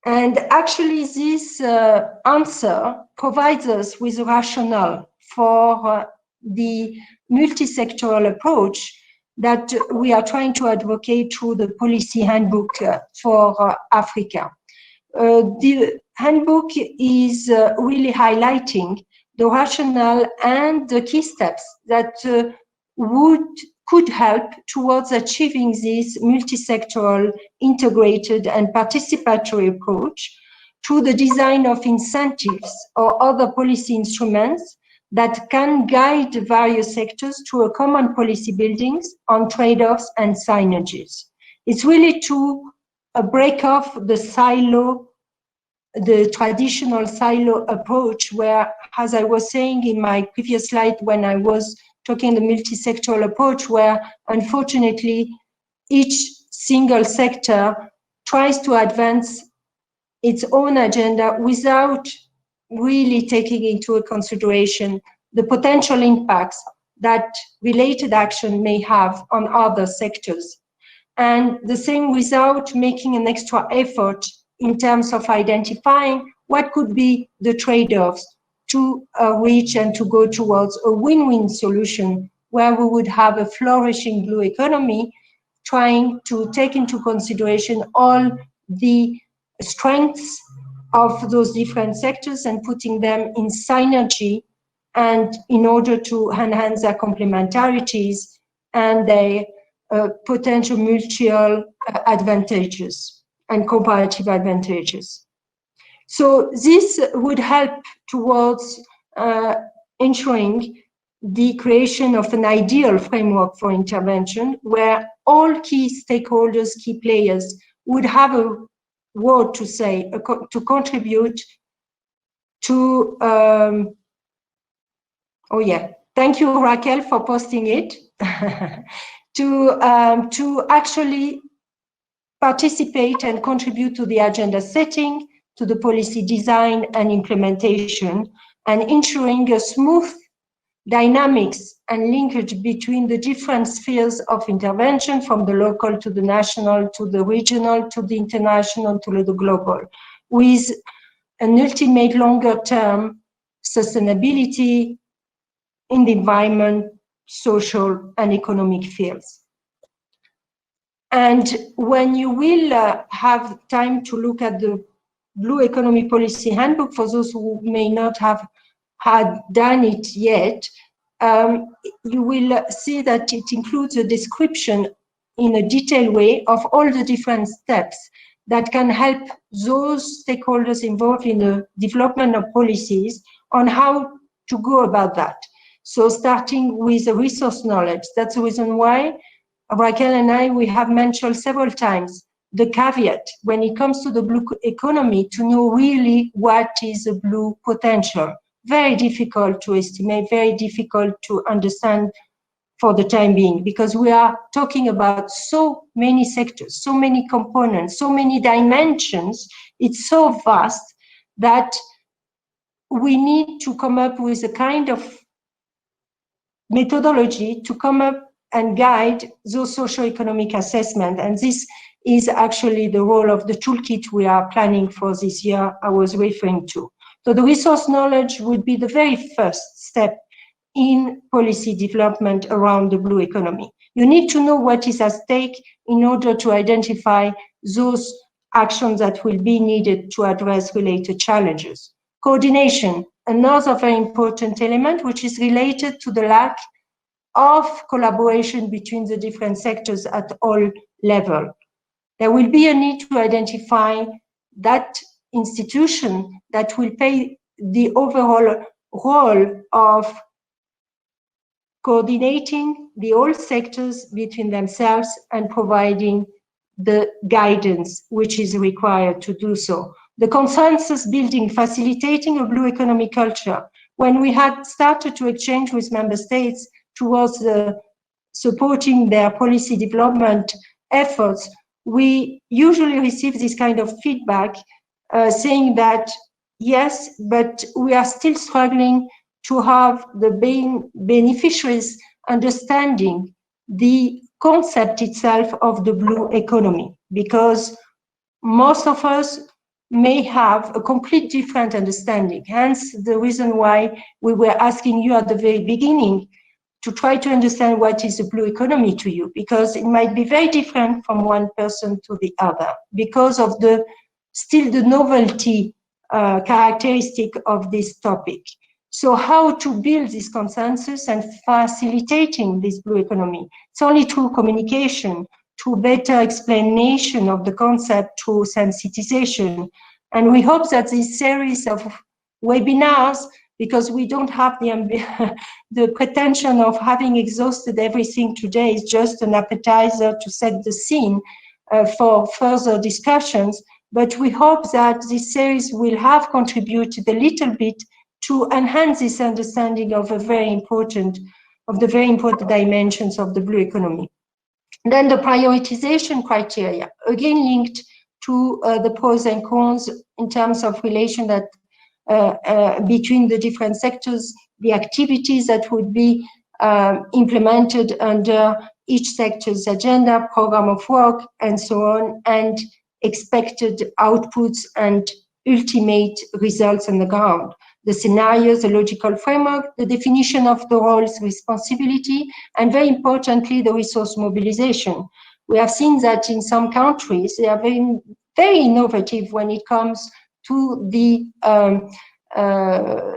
And actually this answer provides us with a rationale for the multisectoral approach that we are trying to advocate through the policy handbook for Africa. The handbook is really highlighting the rationale and the key steps that could help towards achieving this multisectoral, integrated and participatory approach through the design of incentives or other policy instruments that can guide various sectors to a common policy buildings on trade-offs and synergies. It's really to break off the silo, the traditional silo approach where, as I was saying in my previous slide when I was talking the multisectoral approach, where unfortunately each single sector tries to advance its own agenda without really taking into consideration the potential impacts that related action may have on other sectors. And the same without making an extra effort in terms of identifying what could be the trade-offs to reach and to go towards a win-win solution where we would have a flourishing blue economy, trying to take into consideration all the strengths of those different sectors and putting them in synergy and in order to enhance their complementarities and their potential mutual advantages and comparative advantages. So this would help towards ensuring the creation of an ideal framework for intervention where all key stakeholders, key players would have a word to say, to contribute to, oh yeah, thank you, Raquel, for posting it, to actually participate and contribute to the agenda setting, to the policy design and implementation, and ensuring a smooth dynamics and linkage between the different spheres of intervention, from the local to the national, to the regional, to the international, to the global, with an ultimate longer-term sustainability in the environment, social, and economic fields. And when you will have time to look at the Blue Economy Policy Handbook, for those who may not have had done it yet, you will see that it includes a description in a detailed way of all the different steps that can help those stakeholders involved in the development of policies on how to go about that. So starting with the resource knowledge, that's the reason why Raquel and I, we have mentioned several times the caveat when it comes to the blue economy, to know really what is the blue potential. Very difficult to estimate, very difficult to understand for the time being, because we are talking about so many sectors, so many components, so many dimensions. It's so vast that we need to come up with a kind of methodology to come up and guide those socio-economic assessment. And this is actually the role of the toolkit we are planning for this year I was referring to. So the resource knowledge would be the very first step in policy development around the blue economy. You need to know what is at stake in order to identify those actions that will be needed to address related challenges. Coordination, another very important element, which is related to the lack of collaboration between the different sectors at all levels. There will be a need to identify that institution that will play the overall role of coordinating the all sectors between themselves and providing the guidance which is required to do so. The consensus building, facilitating a blue economy culture. When we had started to exchange with member states towards supporting their policy development efforts, we usually receive this kind of feedback saying that, yes, but we are still struggling to have the beneficiaries understanding the concept itself of the blue economy, because most of us may have a complete different understanding. Hence the reason why we were asking you at the very beginning to try to understand what is the blue economy to you, because it might be very different from one person to the other, because of the novelty characteristic of this topic. So how to build this consensus and facilitating this blue economy? It's only through communication, through better explanation of the concept, through sensitization. And we hope that this series of webinars, because we don't have the pretension of having exhausted everything today, is just an appetizer to set the scene for further discussions. But we hope that this series will have contributed a little bit to enhance this understanding of the very important dimensions of the blue economy. Then the prioritization criteria, again linked to the pros and cons in terms of relation that between the different sectors, the activities that would be implemented under each sector's agenda, program of work, and so on, and expected outputs and ultimate results on the ground. The scenarios, the logical framework, the definition of the roles, responsibility, and very importantly, the resource mobilization. We have seen that in some countries, they are very, very innovative when it comes to the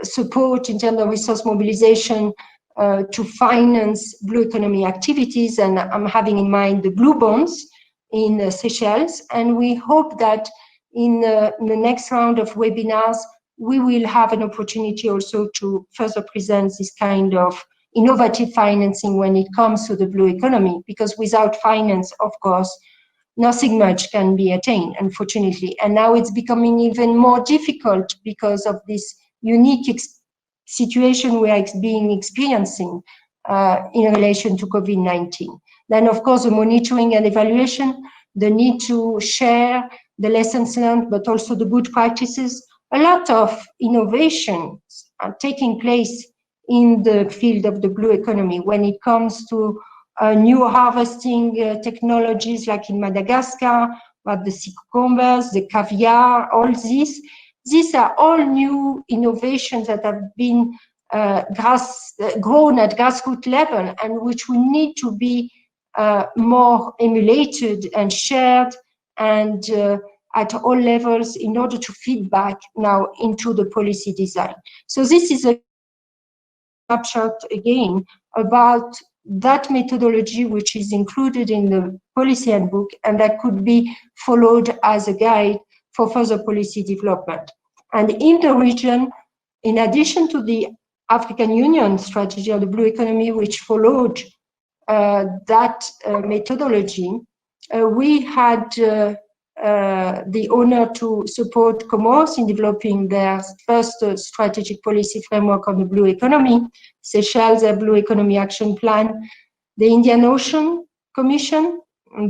support in terms of resource mobilization to finance blue economy activities, and I'm having in mind the blue bonds in Seychelles. And we hope that in the next round of webinars, we will have an opportunity also to further present this kind of innovative financing when it comes to the blue economy, because without finance, of course, nothing much can be attained, unfortunately. And now it's becoming even more difficult because of this unique situation we are experiencing in relation to COVID-19. Then, of course, the monitoring and evaluation, the need to share the lessons learned, but also the good practices. A lot of innovations are taking place in the field of the blue economy when it comes to new harvesting technologies, like in Madagascar, but the sea cucumbers, the caviar, all these. These are all new innovations that have been grown at grassroots level, and which we need to be more emulated and shared, and at all levels, in order to feed back now into the policy design. So this is a snapshot again about that methodology which is included in the policy handbook, and that could be followed as a guide for further policy development. And in the region, in addition to the African Union strategy on the blue economy, which followed that methodology, we had the honor to support Comoros in developing their first strategic policy framework on the blue economy, Seychelles, their Blue Economy Action Plan, the Indian Ocean Commission,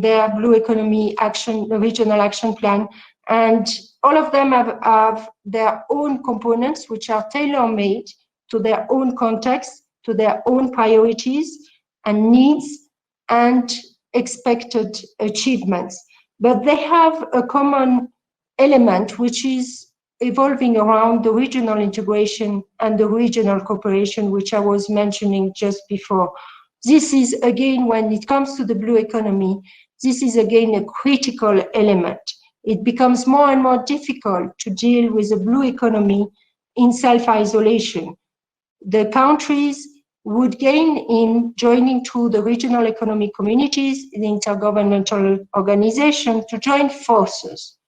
their Blue Economy Action, the Regional Action Plan, and all of them have their own components which are tailor-made to their own context, to their own priorities and needs and expected achievements. But they have a common element which is evolving around the regional integration and the regional cooperation, which I was mentioning just before. This is, again, when it comes to the blue economy, this is again a critical element. It becomes more and more difficult to deal with the blue economy in self-isolation. The countries would gain in joining to the regional economic communities, the intergovernmental organization, to join forces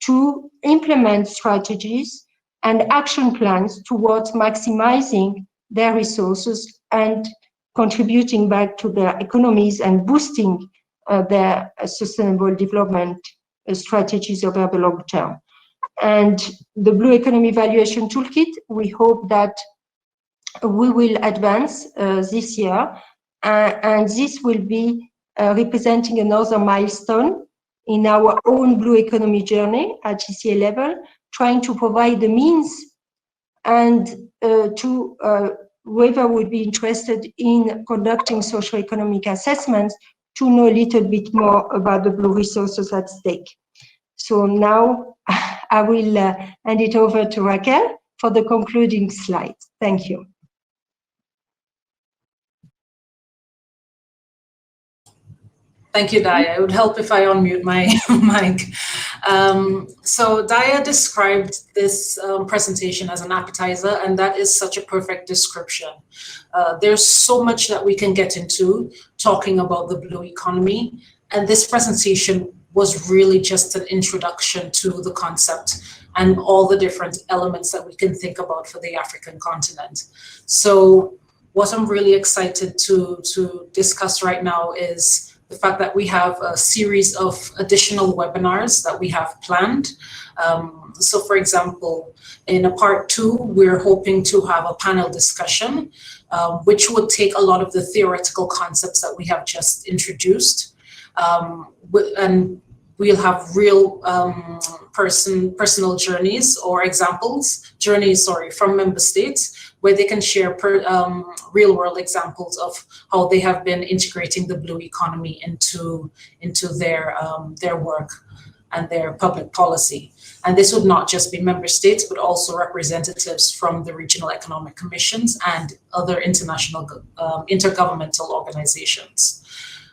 to implement strategies and action plans towards maximizing their resources and contributing back to their economies and boosting their sustainable development strategies over the long term. And the Blue Economy Evaluation Toolkit, we hope that we will advance this year, and this will be representing another milestone in our own blue economy journey at GCA level, trying to provide the means and to whoever would be interested in conducting socioeconomic assessments to know a little bit more about the blue resources at stake. So now I will hand it over to Raquel for the concluding slides. Thank you. Thank you, Daya. It would help if I unmute my mic. So Daya described this presentation as an appetizer, and that is such a perfect description. There's so much that we can get into talking about the blue economy, and this presentation was really just an introduction to the concept and all the different elements that we can think about for the African continent. So what I'm really excited to discuss right now is the fact that we have a series of additional webinars that we have planned. So for example, in a part 2, we're hoping to have a panel discussion, which would take a lot of the theoretical concepts that we have just introduced. And we'll have real personal journeys or journeys from member states, where they can share real world examples of how they have been integrating the blue economy into their work and their public policy. And this would not just be member states, but also representatives from the regional economic commissions and other international intergovernmental organizations.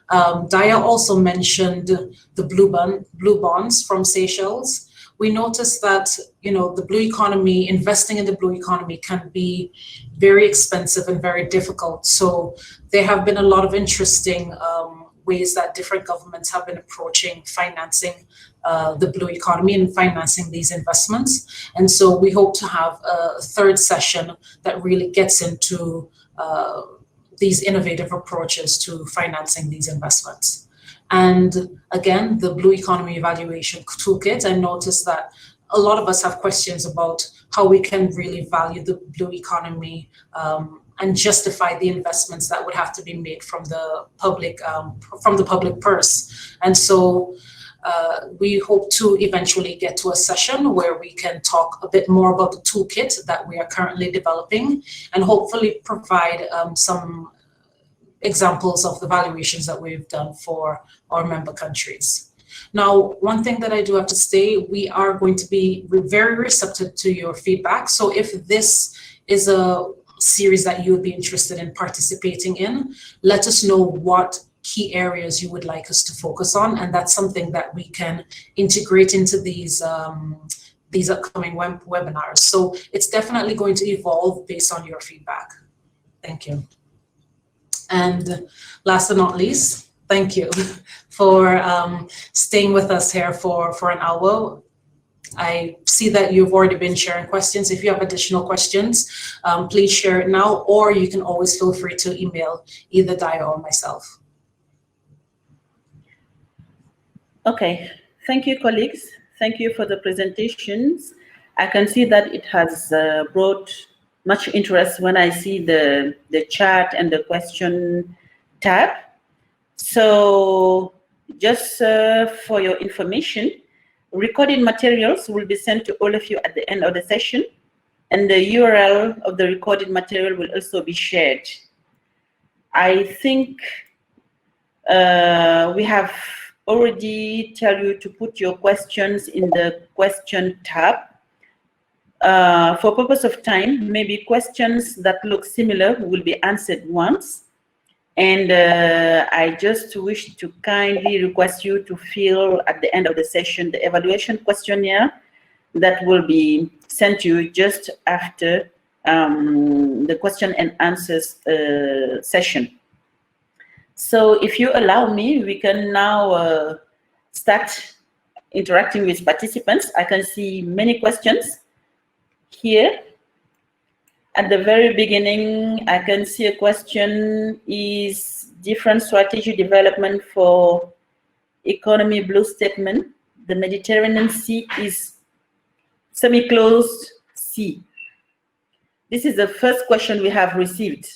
Daya also mentioned the blue bonds from Seychelles. we noticed that, the blue economy, investing in the blue economy can be very expensive and very difficult. So there have been a lot of interesting ways that different governments have been approaching financing the blue economy and financing these investments. And so we hope to have a third session that really gets into these innovative approaches to financing these investments. And again, the Blue Economy Evaluation Toolkit, I noticed that a lot of us have questions about how we can really value the blue economy and justify the investments that would have to be made from the public purse. And so we hope to eventually get to a session where we can talk a bit more about the toolkit that we are currently developing and hopefully provide some examples of the valuations that we've done for our member countries. Now, one thing that I do have to say, we are going to be very receptive to your feedback. So if this is a series that you would be interested in participating in, let us know what key areas you would like us to focus on, and that's something that we can integrate into these upcoming webinars. So it's definitely going to evolve based on your feedback. Thank you. And last but not least, thank you for staying with us here for an hour. I see that you've already been sharing questions. If you have additional questions, please share it now, or you can always feel free to email either Daya or myself. Okay, thank you, colleagues. Thank you for the presentations. I can see that it has brought much interest when I see the chat and the question tab. So just for your information, recorded materials will be sent to all of you at the end of the session, and the URL of the recorded material will also be shared. I think we have already tell you to put your questions in the question tab. For purpose of time, maybe questions that look similar will be answered once. And I just wish to kindly request you to fill at the end of the session the evaluation questionnaire that will be sent to you just after the question and answers session. So if you allow me, we can now start interacting with participants. I can see many questions here. At the very beginning, I can see a question: is different strategy development for economy blue statement? The Mediterranean Sea is semi-closed sea. This is the first question we have received.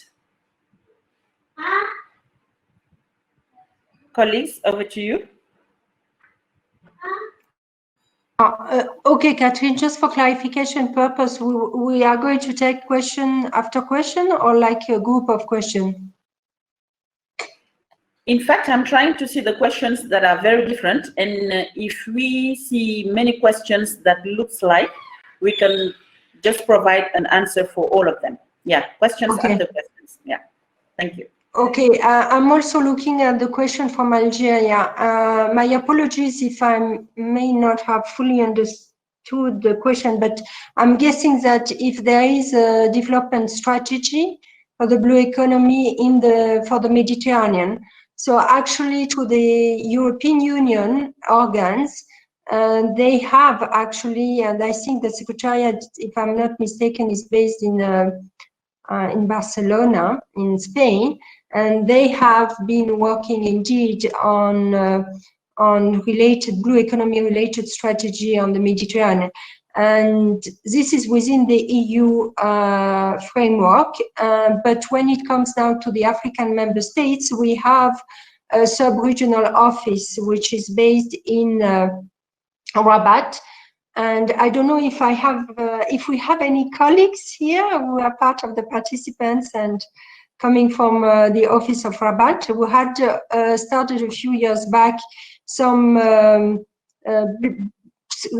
Colleagues, over to you. Okay, Catherine, just for clarification purpose, we are going to take question after question, or like a group of questions? In fact, I'm trying to see the questions that are very different, and if we see many questions that looks like, we can just provide an answer for all of them. Yeah, questions after questions. Yeah, thank you. Okay, I'm also looking at the question from Algeria. My apologies if I may not have fully understood the question, but I'm guessing that if there is a development strategy for the blue economy for the Mediterranean, so actually to the European Union organs, they have actually, and I think the Secretariat, if I'm not mistaken, is based in Barcelona, in Spain, and they have been working indeed on related blue economy related strategy on the Mediterranean, and this is within the EU framework. But when it comes down to the African member states, we have a sub-regional office which is based in Rabat. And I don't know if if we have any colleagues here who are part of the participants and coming from the office of Rabat, who had started a few years back some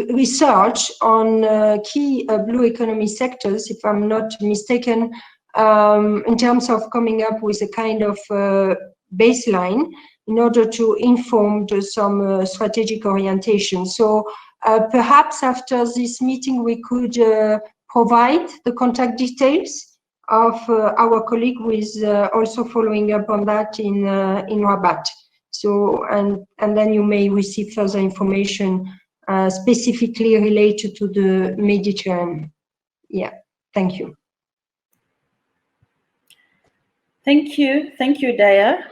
research on key blue economy sectors, if I'm not mistaken, in terms of coming up with a kind of baseline. in order to inform some strategic orientation. So perhaps after this meeting, we could provide the contact details of our colleague who is also following up on that in Rabat. So, and then you may receive further information specifically related to the Mediterranean. Yeah, thank you. Thank you, Daya.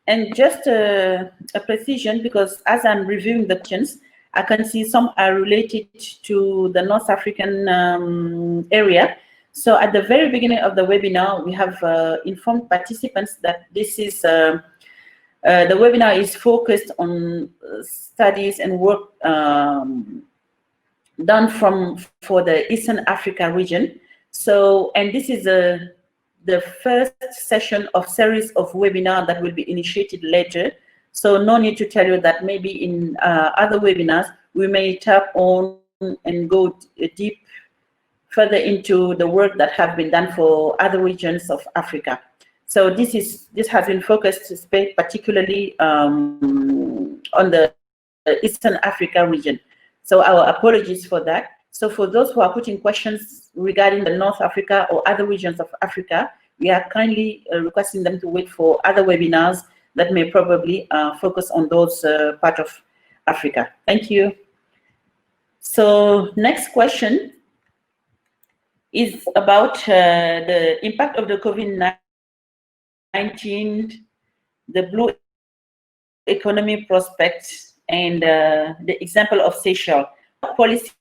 And just a precision, because as I'm reviewing the questions, I can see some are related to the North African area. So at the very beginning of the webinar, we have informed participants that this is the webinar is focused on studies and work done for the Eastern Africa region. So, and this is the first session of series of webinar that will be initiated later. So no need to tell you that maybe in other webinars, we may tap on and go deep further into the work that have been done for other regions of Africa. So this has been focused particularly on the Eastern Africa region. So our apologies for that. So for those who are putting questions regarding the North Africa or other regions of Africa, we are kindly requesting them to wait for other webinars that may probably focus on those part of Africa. Thank you. So next question is about the impact of the COVID-19, the blue economy prospects, and the example of Seychelles. What policies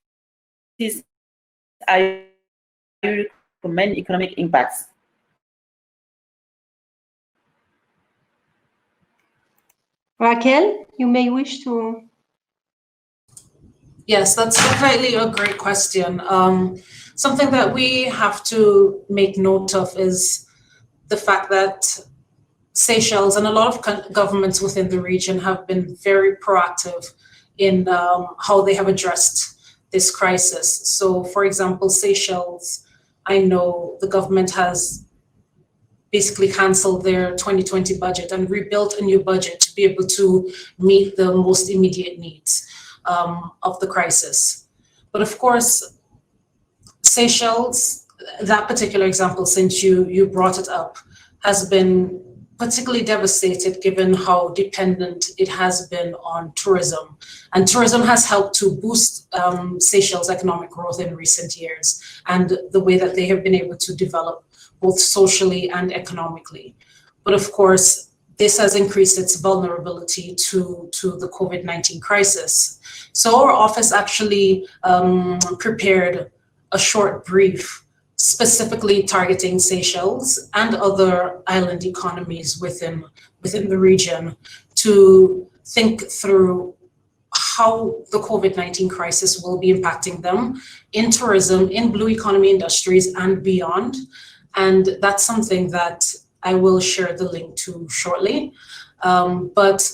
are you recommend economic impacts? Raquel, you may wish to. Yes, that's definitely a great question. Something that we have to make note of is the fact that Seychelles and a lot of governments within the region have been very proactive in how they have addressed this crisis. So, for example, Seychelles, I know the government has basically canceled their 2020 budget and rebuilt a new budget to be able to meet the most immediate needs of the crisis. But of course, Seychelles, that particular example, since you brought it up, has been particularly devastated given how dependent it has been on tourism. And tourism has helped to boost Seychelles' economic growth in recent years and the way that they have been able to develop both socially and economically. But of course, this has increased its vulnerability to the COVID-19 crisis. So our office actually prepared a short brief specifically targeting Seychelles and other island economies within the region to think through how the COVID-19 crisis will be impacting them in tourism, in blue economy industries and beyond. And that's something that I will share the link to shortly. But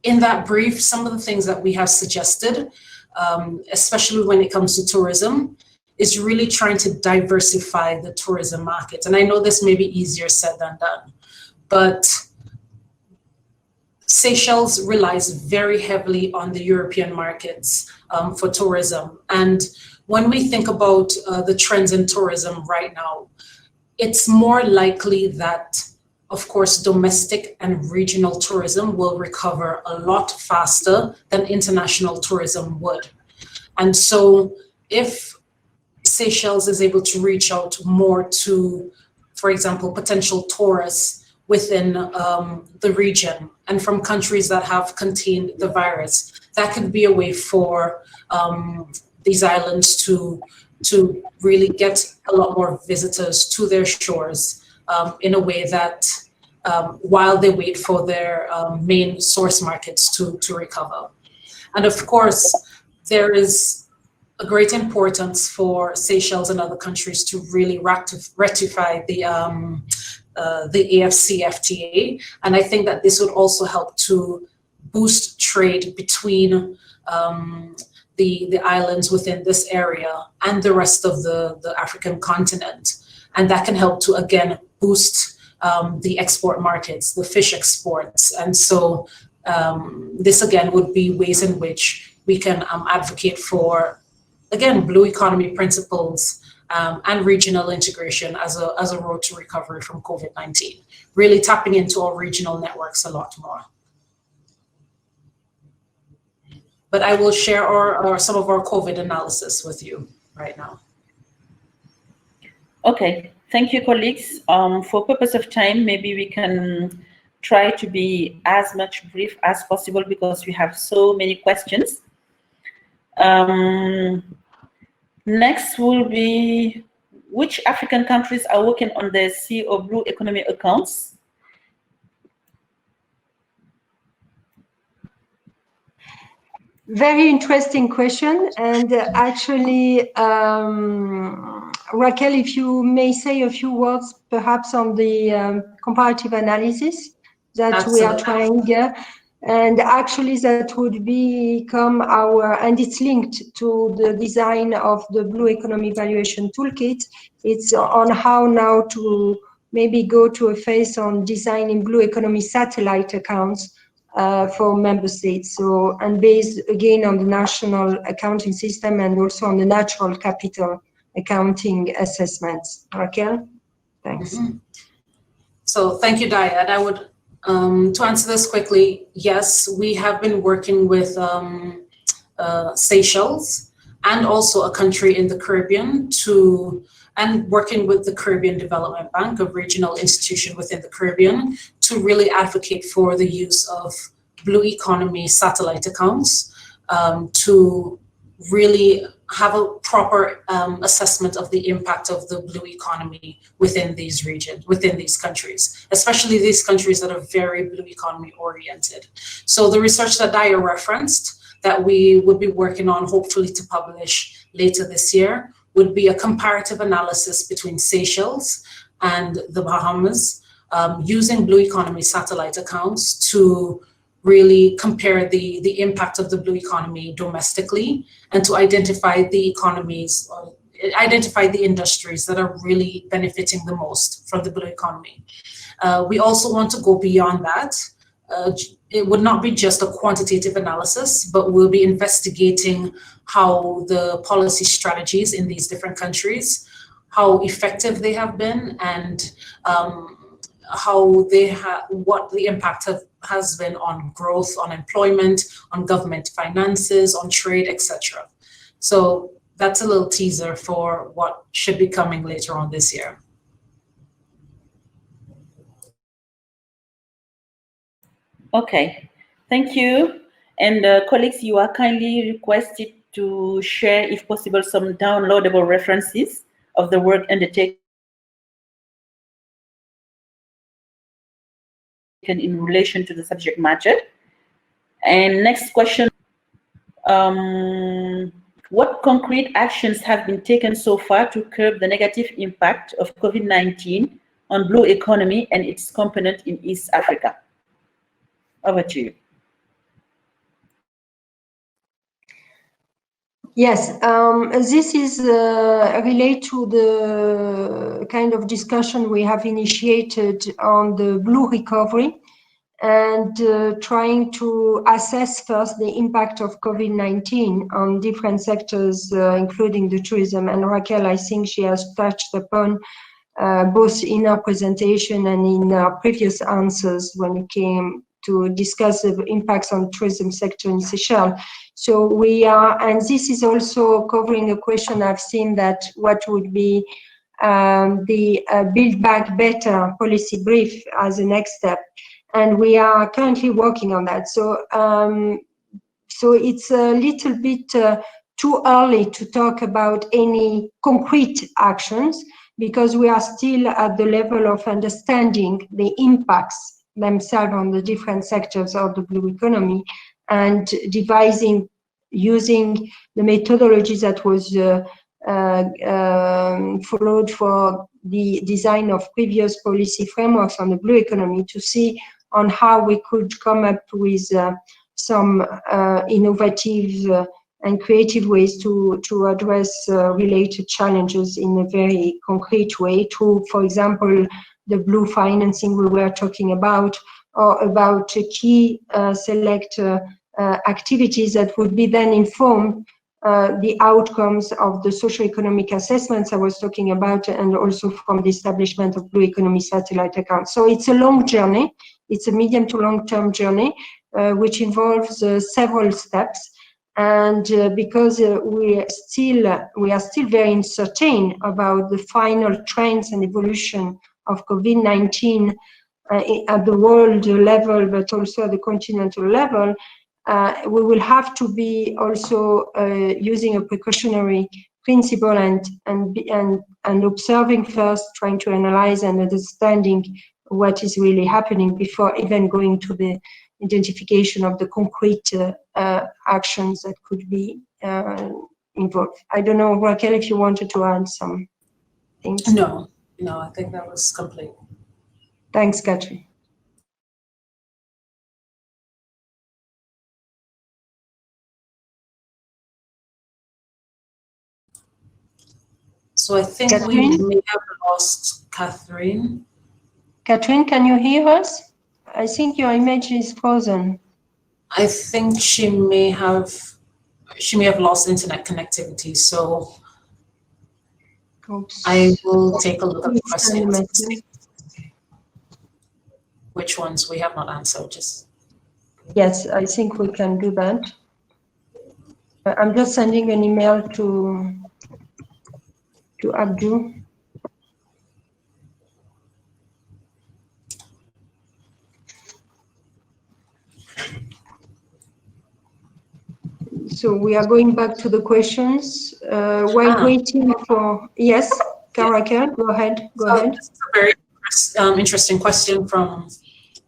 in that brief, some of the things that we have suggested, especially when it comes to tourism, is really trying to diversify the tourism market. And I know this may be easier said than done, but Seychelles relies very heavily on the European markets for tourism. And when we think about the trends in tourism right now, it's more likely that, of course, domestic and regional tourism will recover a lot faster than international tourism would. And so if Seychelles is able to reach out more to, for example, potential tourists within the region and from countries that have contained the virus, that could be a way for these islands to really get a lot more visitors to their shores in a way that while they wait for their main source markets to recover. And of course, there is a great importance for Seychelles and other countries to really ratify the AFCFTA. And I think that this would also help to boost trade between the islands within this area and the rest of the African continent. And that can help to, again, boost the export markets, the fish exports. And so this again would be ways in which we can advocate for, again, blue economy principles and regional integration as a road to recovery from COVID-19, really tapping into our regional networks a lot more. But I will share some of our COVID analysis with you right now. Okay, thank you, colleagues. For purpose of time, maybe we can try to be as much brief as possible because we have so many questions. Next will be, which African countries are working on the CO Blue Economy accounts? Very interesting question, and actually, Raquel, if you may say a few words perhaps on the comparative analysis that Absolutely. We are trying here. And actually that would become and it's linked to the design of the Blue Economy Valuation Toolkit. It's on how now to maybe go to a phase on designing Blue Economy satellite accounts for member states. So, and based again on the national accounting system and also on the natural capital accounting assessments. Raquel, thanks. Mm-hmm. So thank you, Daya. And I would, to answer this quickly, yes, we have been working with Seychelles and also a country in the Caribbean and working with the Caribbean Development Bank, a regional institution within the Caribbean, to really advocate for the use of Blue Economy satellite accounts to really have a proper assessment of the impact of the blue economy within these regions, within these countries, especially these countries that are very blue economy oriented. So the research that Daya referenced that we would be working on, hopefully to publish later this year, would be a comparative analysis between Seychelles and the Bahamas, using blue economy satellite accounts to really compare the impact of the blue economy domestically and to identify the economies, or identify the industries that are really benefiting the most from the blue economy. We also want to go beyond that. It would not be just a quantitative analysis, but we'll be investigating how the policy strategies in these different countries, how effective they have been, and how they what the impact has been on growth, on employment, on government finances, on trade, etc. So that's a little teaser for what should be coming later on this year. Okay, thank you. And colleagues, you are kindly requested to share, if possible, some downloadable references of the work undertaken in relation to the subject matter. And next question, what concrete actions have been taken so far to curb the negative impact of COVID-19 on blue economy and its component in East Africa? Over to you. Yes, this is related to the kind of discussion we have initiated on the blue recovery and trying to assess first the impact of COVID-19 on different sectors, including the tourism. And Raquel, I think she has touched upon both in her presentation and in her previous answers when it came to discuss the impacts on tourism sector in Seychelles. So we are, and this is also covering a question I've seen, that what would be the Build Back Better policy brief as a next step. And we are currently working on that. So, so it's a little bit too early to talk about any concrete actions because we are still at the level of understanding the impacts themselves on the different sectors of the blue economy and devising, using the methodology that was followed for the design of previous policy frameworks on the blue economy to see on how we could come up with some innovative and creative ways to address related challenges in a very concrete way to, for example, the blue financing we were talking about, or about key select activities that would be then informed the outcomes of the socio-economic assessments I was talking about, and also from the establishment of Blue Economy satellite accounts. So it's a long journey. It's a medium to long-term journey, which involves several steps. And because we are still very uncertain about the final trends and evolution of COVID-19 at the world level, but also at the continental level, we will have to be also using a precautionary principle and observing first, trying to analyze and understanding what is really happening before even going to the identification of the concrete actions that could be involved. I don't know, Raquel, if you wanted to add some things. No, I think that was complete. Thanks, Katrin. So I think Catherine? we may have lost Catherine. Catherine, can you hear us? I think your image is frozen. I think she may have lost internet connectivity. So Oops. I will take a look at the Please send a questions. message. Which ones we have not answered, just. Yes, I think we can do that. I'm just sending an email to Abdu. So we are going back to the questions. While waiting for, yes, Raquel, go ahead. Go ahead. This is a very interesting question from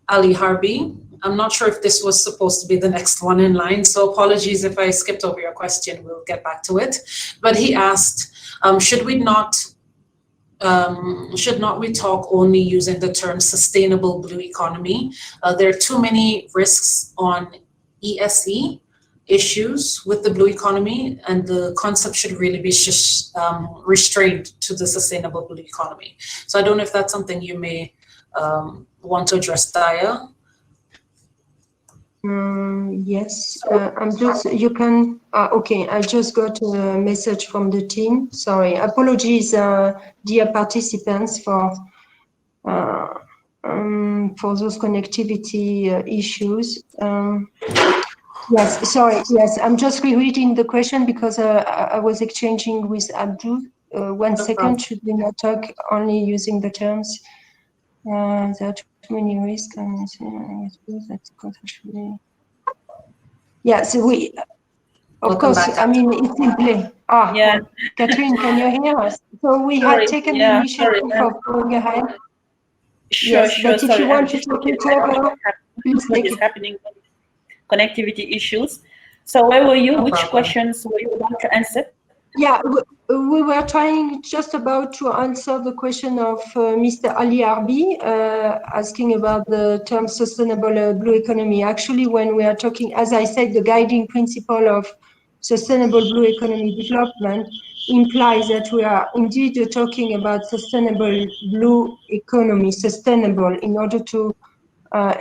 Ali Harbi. I'm not sure if this was supposed to be the next one in line, so apologies if I skipped over your question. We'll get back to it. But he asked, should we not we talk only using the term sustainable blue economy? There are too many risks on ESE issues with the blue economy, and the concept should really be restrained to the sustainable blue economy. So I don't know if that's something you may want to address, Daya. Yes, I'm just, you can, okay, I just got a message from the team. Sorry, apologies, dear participants, for those connectivity issues. Yes, sorry, yes, I'm just rereading the question because I was exchanging with Abdu. One second, should we not talk only using the terms? There are too many risks, and I suppose that's conceptually. Yeah, so we, of course, I mean, it's simply, Yeah. Catherine, can you hear us? So we had taken the initiative of going ahead. Sure, yes, sure. but if you want to talk it over, please what take is it. happening with connectivity issues. So where were you? No Which problem. questions were you about to answer? Yeah, we were trying just about to answer the question of Mr. Ali Arbi, asking about the term sustainable blue economy. Actually, when we are talking, as I said, the guiding principle of sustainable blue economy development implies that we are indeed talking about sustainable blue economy, sustainable in order to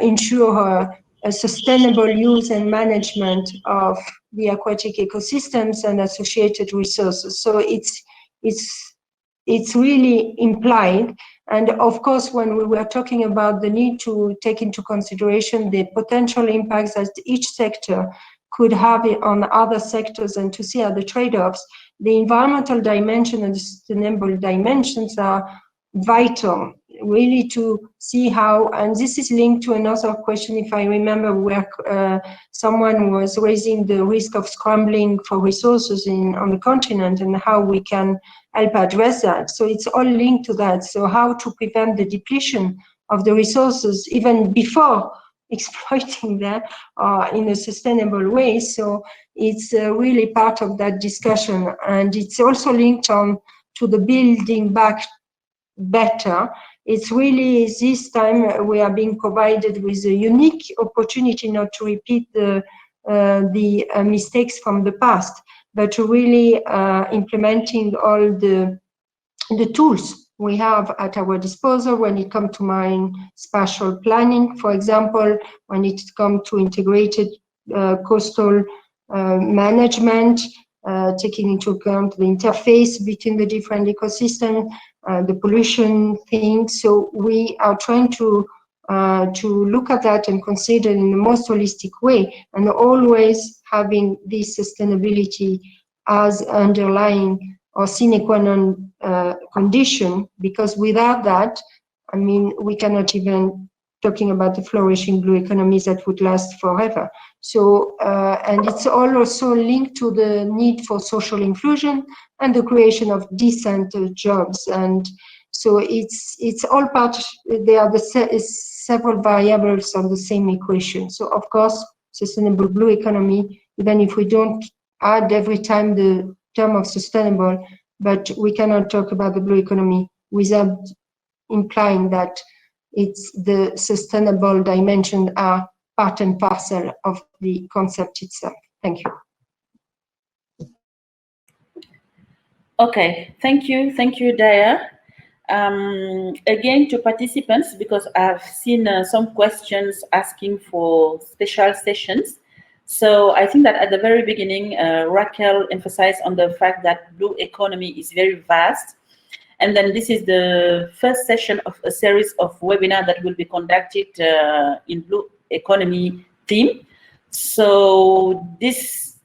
ensure a sustainable use and management of the aquatic ecosystems and associated resources. So it's really implied. And of course, when we were talking about the need to take into consideration the potential impacts that each sector could have on other sectors and to see other trade-offs, the environmental dimension and the sustainable dimensions are vital, really, to see how, and this is linked to another question, if I remember, where someone was raising the risk of scrambling for resources on the continent and how we can help address that. So it's all linked to that. So how to prevent the depletion of the resources even before exploiting them in a sustainable way. So it's really part of that discussion, and it's also linked on to the building back better. It's really this time we are being provided with a unique opportunity not to repeat the mistakes from the past, but to really implementing all the the tools we have at our disposal when it comes to marine spatial planning, for example, when it comes to integrated coastal management, taking into account the interface between the different ecosystems, the pollution thing. So we are trying to look at that and consider in the most holistic way, and always having this sustainability as underlying or sine qua non condition, because without that, I mean, we cannot even talking about the flourishing blue economies that would last forever. So, and it's all also linked to the need for social inclusion and the creation of decent jobs. And so it's all part, they are the several variables on the same equation. So of course, sustainable blue economy, even if we don't add every time the term of sustainable, but we cannot talk about the blue economy without implying that it's the sustainable dimension are part and parcel of the concept itself. Thank you. Okay, thank you, Daya. Again, to participants, because I've seen some questions asking for special sessions. So I think that at the very beginning, Raquel emphasized on the fact that blue economy is very vast. And then this is the first session of a series of webinars that will be conducted in blue economy theme. So this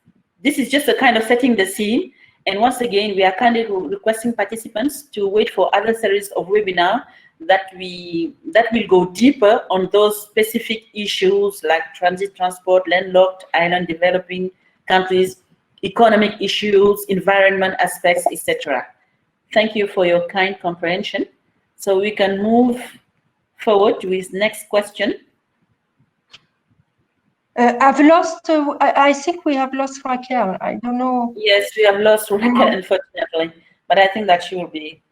is just a kind of setting the scene. And once again, we are kindly requesting participants to wait for other series of webinars that will go deeper on those specific issues like transit transport, landlocked, island developing countries, economic issues, environment aspects, etc. Thank you for your kind comprehension. So we can move forward with next question. I've lost, I think we have lost Raquel. I don't know. Yes, we have lost Raquel, unfortunately, but I think that she will be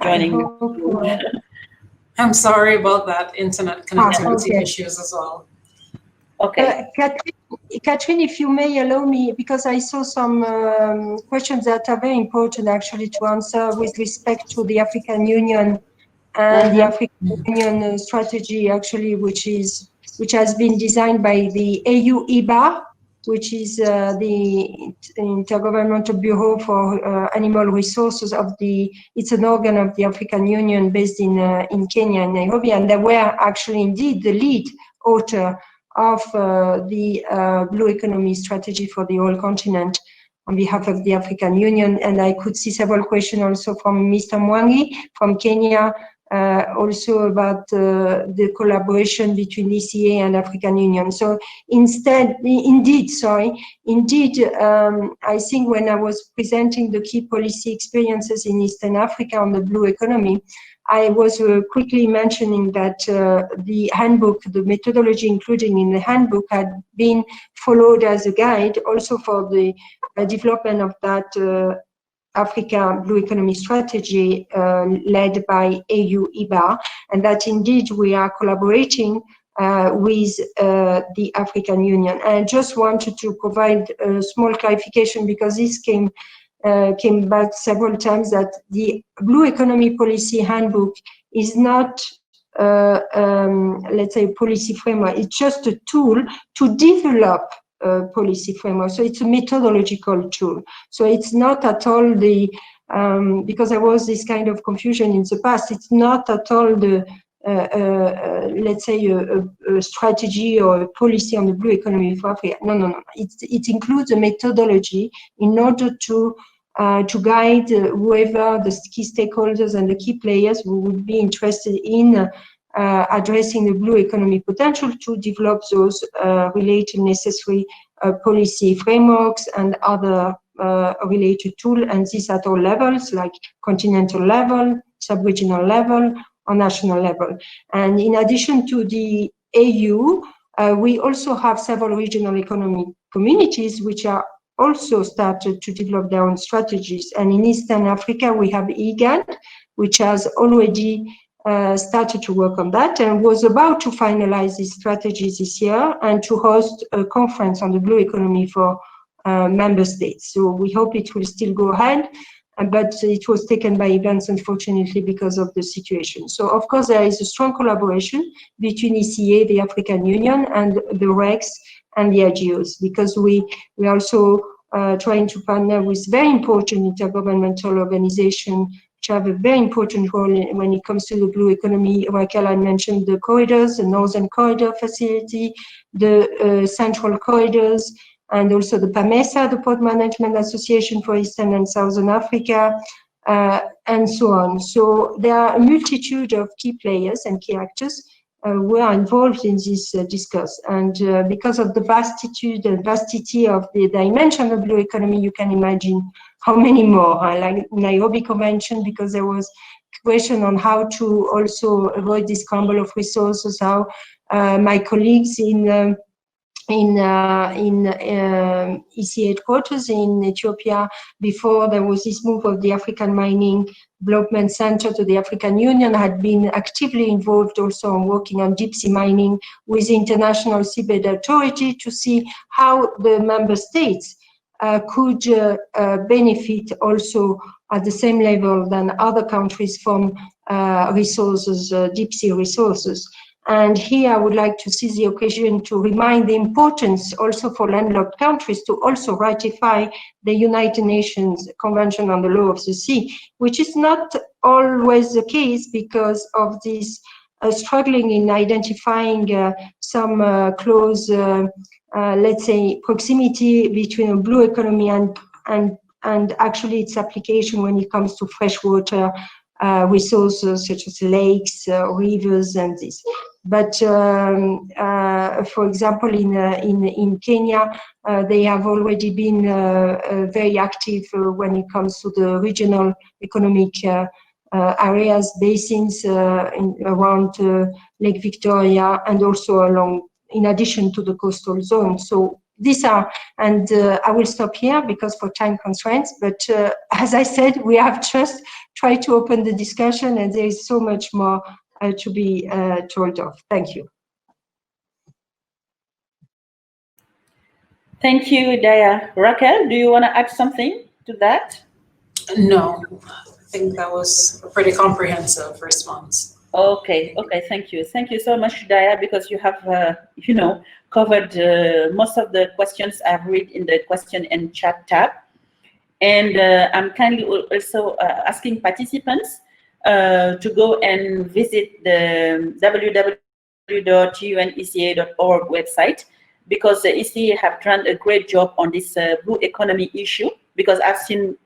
joining. I'm sorry about that, internet connectivity issues as well. Okay. Catherine, if you may allow me, because I saw some questions that are very important actually to answer with respect to the African Union and the African Union strategy actually, which has been designed by the AU-IBA, which is the Intergovernmental Bureau for Animal Resources it's an organ of the African Union based in Kenya, in Nairobi, and they were actually indeed the lead author of the Blue Economy Strategy for the whole continent on behalf of the African Union. And I could see several questions also from Mr. Mwangi from Kenya, also about the collaboration between ECA and African Union. So indeed, I think when I was presenting the key policy experiences in Eastern Africa on the blue economy, I was quickly mentioning that the handbook, the methodology included in the handbook had been followed as a guide also for the development of that Africa Blue Economy Strategy led by AU-IBA, and that indeed we are collaborating with the African Union. And I just wanted to provide a small clarification because this came back several times, that the Blue Economy Policy Handbook is not, let's say, a policy framework. It's just a tool to develop policy framework. So it's a methodological tool. So it's not at all the, because there was this kind of confusion in the past, it's not at all the, let's say, a strategy or a policy on the blue economy for Africa. No. It includes a methodology in order to guide whoever the key stakeholders and the key players who would be interested in addressing the blue economy potential to develop those related necessary policy frameworks and other related tools, and this at all levels, like continental level, sub-regional level, or national level. And in addition to the AU, we also have several regional economic communities which are also started to develop their own strategies. And in Eastern Africa, we have IGAD, which has already started to work on that and was about to finalize these strategies this year and to host a conference on the blue economy for member states. So we hope it will still go ahead. but it was taken by events, unfortunately, because of the situation. So, of course, there is a strong collaboration between ECA, the African Union, and the RECs and the NGOs, because we are also trying to partner with very important intergovernmental organizations, which have a very important role when it comes to the blue economy. Raquel, I mentioned the corridors, the Northern Corridor Facility, the Central Corridors, and also the PAMESA, the Port Management Association for Eastern and Southern Africa, and so on. So there are a multitude of key players and key actors who are involved in this discourse. And because of the vastity of the dimension of blue economy, you can imagine how many more, like Nairobi Convention, because there was question on how to also avoid this scramble of resources, how my colleagues in EC headquarters in Ethiopia, before there was this move of the African Mining Development Center to the African Union, had been actively involved also on working on deep sea mining with the International Seabed Authority to see how the member states could benefit also at the same level than other countries from resources, deep sea resources. And here I would like to seize the occasion to remind the importance also for landlocked countries to also ratify the United Nations Convention on the Law of the Sea, which is not always the case because of this struggling in identifying some close, let's say, proximity between a blue economy and actually its application when it comes to freshwater resources such as lakes, rivers, and this. But for example, in Kenya, they have already been very active when it comes to the regional economic areas, basins around Lake Victoria, and also along, in addition to the coastal zone. So these are, and I will stop here because for time constraints, but as I said, we have just tried to open the discussion and there is so much more to be told of. Thank you. Thank you, Daya. Raquel, do you want to add something to that? No, I think that was a pretty comprehensive response. Okay, thank you. Thank you so much, Daya, because you have, covered most of the questions I've read in the question and chat tab. And I'm kindly also asking participants to go and visit the www.uneca.org website, because the ECA have done a great job on this blue economy issue, because I've seen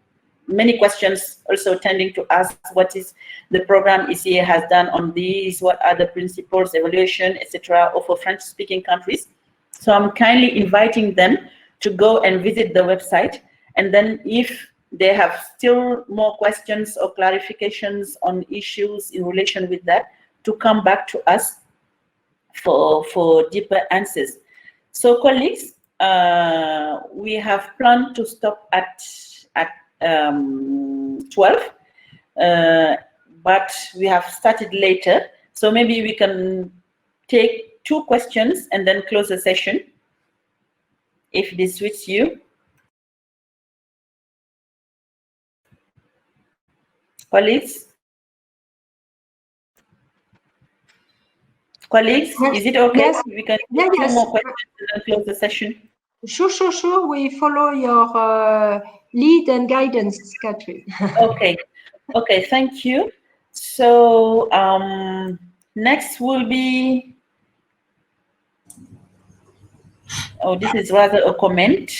many questions also tending to ask what is the program ECA has done on these, what are the principles, evaluation, etc., for French-speaking countries. So I'm kindly inviting them to go and visit the website, and then if they have still more questions or clarifications on issues in relation with that, to come back to us for deeper answers. So colleagues, we have planned to stop at 12, but we have started later, so maybe we can take 2 questions and then close the session, if this suits you. Colleagues, yes. Is it okay? Yes. We can take 2 more questions and then close the session. Sure. We follow your lead and guidance, Catherine. Okay, thank you. So next will be, this is rather a comment.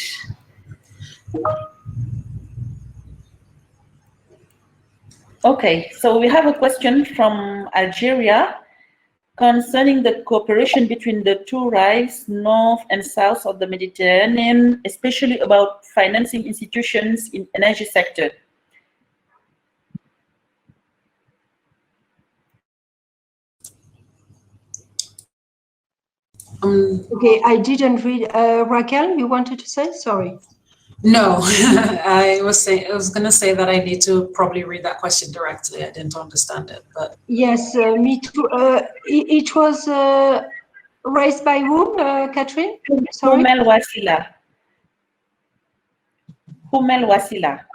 Okay, so we have a question from Algeria concerning the cooperation between the 2 rives, north and south of the Mediterranean, especially about financing institutions in energy sector. Okay, I didn't read. Raquel, you wanted to say? Sorry. No, I was going to say that I need to probably read that question directly. I didn't understand it, but yes, me too. It was raised by whom, Catherine? Sorry. Humel Wasila.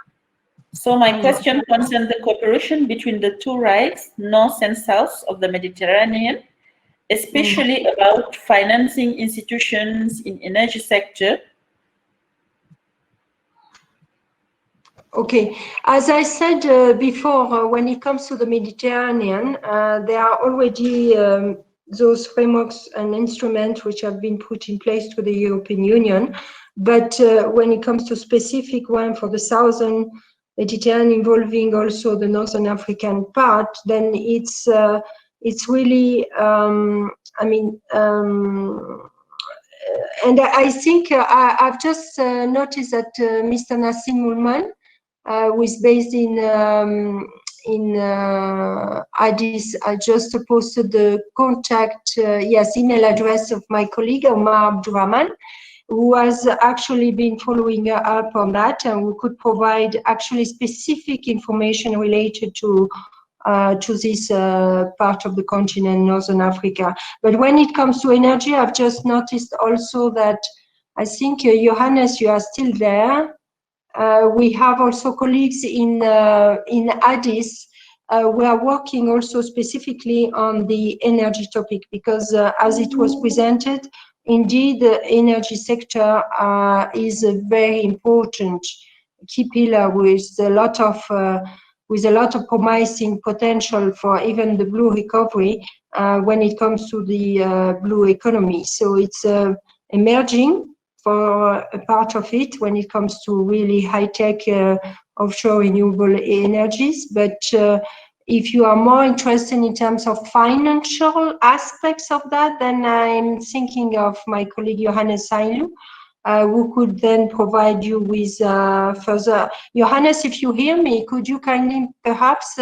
So my question concerns the cooperation between the two rights, north and south of the Mediterranean, especially about financing institutions in energy sector. Okay, as I said before, when it comes to the Mediterranean, there are already those frameworks and instruments which have been put in place to the European Union. But when it comes to specific one for the southern Mediterranean involving also the Northern African part, then it's really, I mean, and I think I've just noticed that Mr. Nassim Moulman, who is based in Addis, I just posted the contact, email address of my colleague Omar Abdurrahman, who has actually been following up on that, and we could provide actually specific information related to this part of the continent, Northern Africa. But when it comes to energy, I've just noticed also that I think, Johannes, you are still there. We have also colleagues in Addis. We are working also specifically on the energy topic because as it was presented, indeed, the energy sector is a very important key pillar with a lot of promising potential for even the blue recovery when it comes to the blue economy. So it's emerging for a part of it when it comes to really high-tech offshore renewable energies. But if you are more interested in terms of financial aspects of that, then I'm thinking of my colleague Johannes Sailu, who could then provide you with further. Johannes, if you hear me, could you kindly perhaps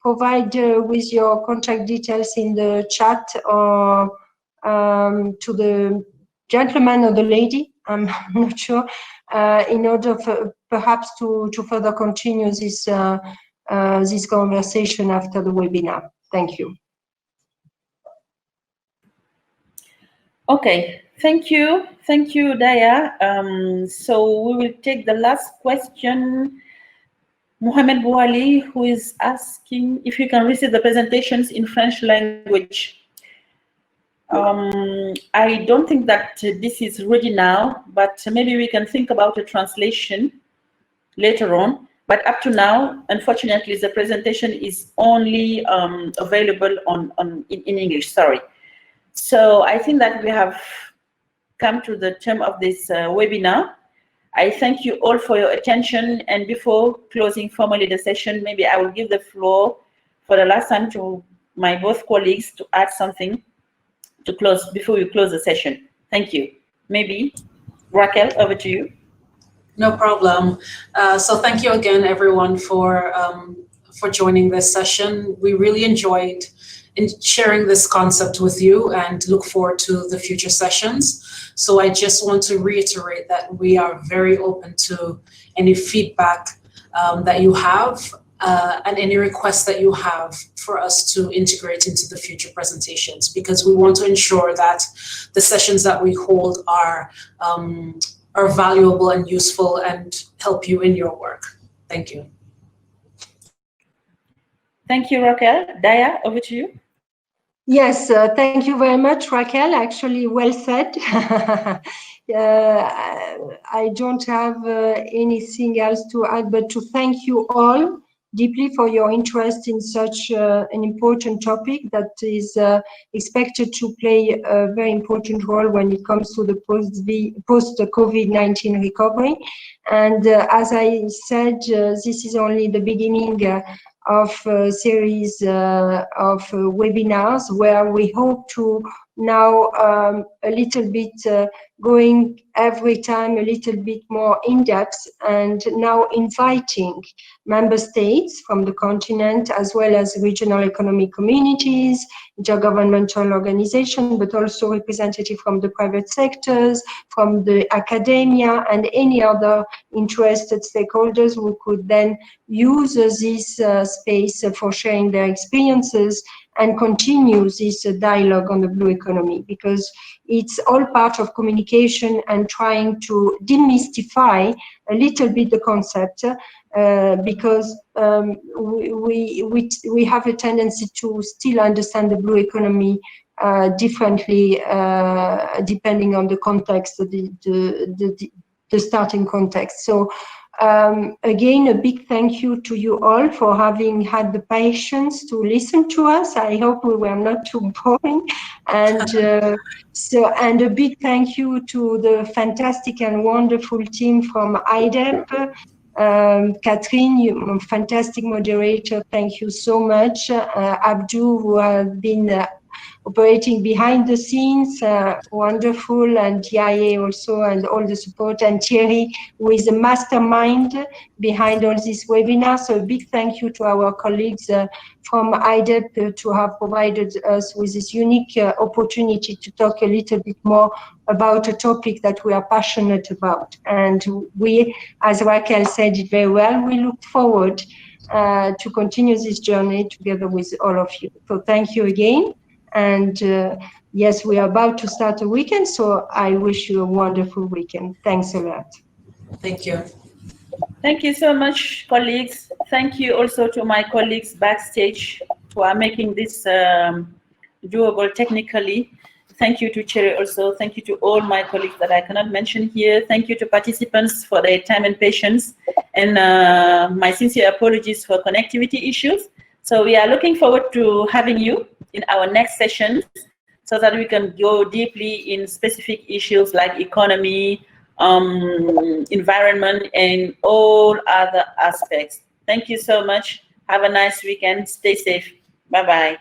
provide with your contact details in the chat or to the gentleman or the lady, I'm not sure, in order for perhaps to further continue this this conversation after the webinar. Thank you. Okay, thank you, Daya. So we will take the last question. Mohamed Bouali, who is asking if you can receive the presentations in French language. I don't think that this is ready now, but maybe we can think about a translation later on. But up to now, unfortunately, the presentation is only available in English, sorry. So I think that we have come to the term of this webinar. I thank you all for your attention, and before closing formally the session, maybe I will give the floor for the last time to my both colleagues to add something to close before we close the session. Thank you. Maybe Raquel, over to you. No problem. So thank you again, everyone, for joining this session. We really enjoyed sharing this concept with you and look forward to the future sessions. So I just want to reiterate that we are very open to any feedback that you have and any requests that you have for us to integrate into the future presentations, because we want to ensure that the sessions that we hold are valuable and useful and help you in your work. Thank you. Thank you, Raquel. Daya, over to you. Yes, thank you very much, Raquel. Actually, well said. I don't have anything else to add, but to thank you all deeply for your interest in such an important topic that is expected to play a very important role when it comes to the post-COVID-19 recovery. And as I said, this is only the beginning of a series of webinars where we hope to now a little bit going every time a little bit more in depth, and now inviting member states from the continent as well as regional economic communities, intergovernmental organizations, but also representatives from the private sectors, from the academia, and any other interested stakeholders who could then use this space for sharing their experiences and continue this dialogue on the blue economy, because it's all part of communication and trying to demystify a little bit the concept, because we have a tendency to still understand the blue economy differently, depending on the context, the starting context. So again, a big thank you to you all for having had the patience to listen to us. I hope we were not too boring. And and a big thank you to the fantastic and wonderful team from IDEP. Catherine, you fantastic moderator, thank you so much. Abdu, who has been operating behind the scenes, wonderful, and Yaye also, and all the support, and Thierry, who is a mastermind behind all these webinars. So a big thank you to our colleagues from IDEP to have provided us with this unique opportunity to talk a little bit more about a topic that we are passionate about. And we, as Raquel said it very well, we look forward to continue this journey together with all of you. So thank you again. And yes, we are about to start a weekend, so I wish you a wonderful weekend. Thanks a lot. Thank you. Thank you so much, colleagues. Thank you also to my colleagues backstage who are making this doable technically. Thank you to Cherry also. Thank you to all my colleagues that I cannot mention here. Thank you to participants for their time and patience. And my sincere apologies for connectivity issues. So we are looking forward to having you in our next session so that we can go deeply in specific issues like economy, environment, and all other aspects. Thank you so much. Have a nice weekend. Stay safe. Bye-bye.